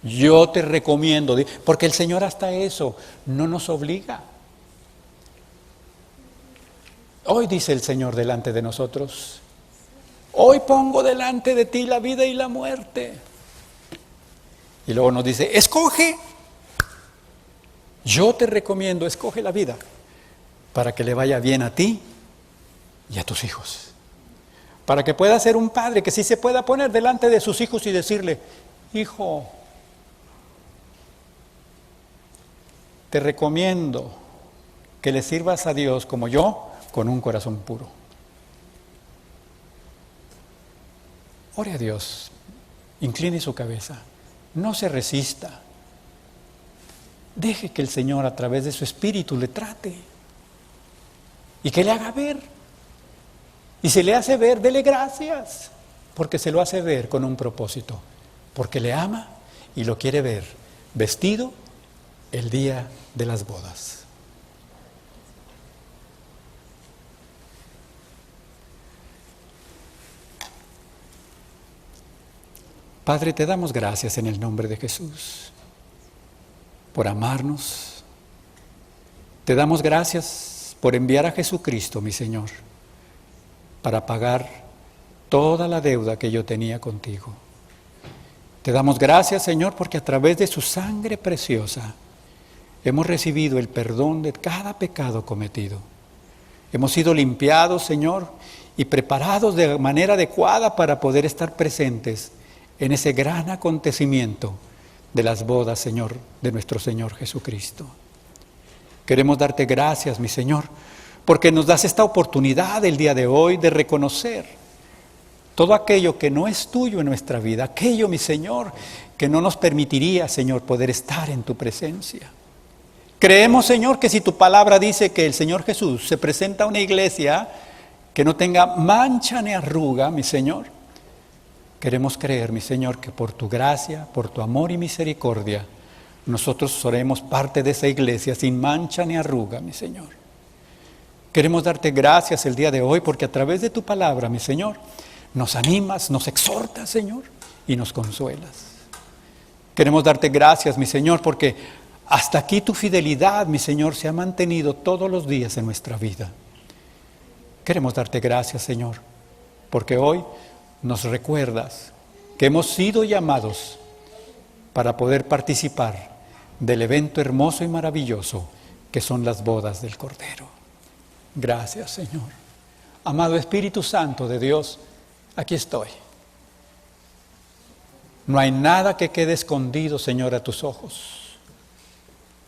S1: Yo te recomiendo, porque el Señor hasta eso no nos obliga. Hoy dice el Señor delante de nosotros, hoy pongo delante de ti la vida y la muerte. Y luego nos dice, escoge. Yo te recomiendo, escoge la vida para que le vaya bien a ti y a tus hijos. Para que pueda ser un padre que sí se pueda poner delante de sus hijos y decirle, hijo, te recomiendo que le sirvas a Dios como yo, con un corazón puro. Ore a Dios, incline su cabeza, no se resista. Deje que el Señor a través de su Espíritu le trate y que le haga ver. Y si le hace ver, dele gracias, porque se lo hace ver con un propósito, porque le ama y lo quiere ver vestido el día de las bodas. Padre, te damos gracias en el nombre de Jesús por amarnos. Te damos gracias por enviar a Jesucristo, mi Señor, para pagar toda la deuda que yo tenía contigo. Te damos gracias, Señor, porque a través de su sangre preciosa hemos recibido el perdón de cada pecado cometido. Hemos sido limpiados, Señor, y preparados de manera adecuada para poder estar presentes en ese gran acontecimiento de las bodas, Señor, de nuestro Señor Jesucristo. Queremos darte gracias, mi Señor, porque nos das esta oportunidad el día de hoy de reconocer todo aquello que no es tuyo en nuestra vida, aquello, mi Señor, que no nos permitiría, Señor, poder estar en tu presencia. Creemos, Señor, que si tu palabra dice que el Señor Jesús se presenta a una iglesia que no tenga mancha ni arruga, mi Señor, queremos creer, mi Señor, que por tu gracia, por tu amor y misericordia, nosotros seremos parte de esa iglesia sin mancha ni arruga, mi Señor. Queremos darte gracias el día de hoy porque a través de tu palabra, mi Señor, nos animas, nos exhortas, Señor, y nos consuelas. Queremos darte gracias, mi Señor, porque hasta aquí tu fidelidad, mi Señor, se ha mantenido todos los días en nuestra vida. Queremos darte gracias, Señor, porque hoy nos recuerdas que hemos sido llamados para poder participar del evento hermoso y maravilloso que son las bodas del Cordero. Gracias, Señor. Amado Espíritu Santo de Dios, aquí estoy. No hay nada que quede escondido, Señor, a tus ojos.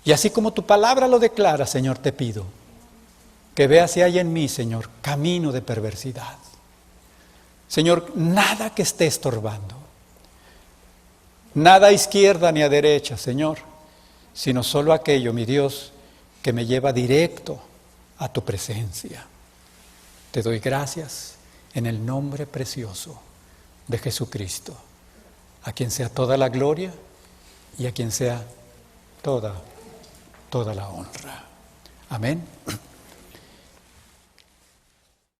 S1: Y así como tu palabra lo declara, Señor, te pido que veas si hay en mí, Señor, camino de perversidad. Señor, nada que esté estorbando. Nada a izquierda ni a derecha, Señor, sino solo aquello, mi Dios, que me lleva directo a tu presencia. Te doy gracias en el nombre precioso de Jesucristo, a quien sea toda la gloria y a quien sea toda la honra. Amén.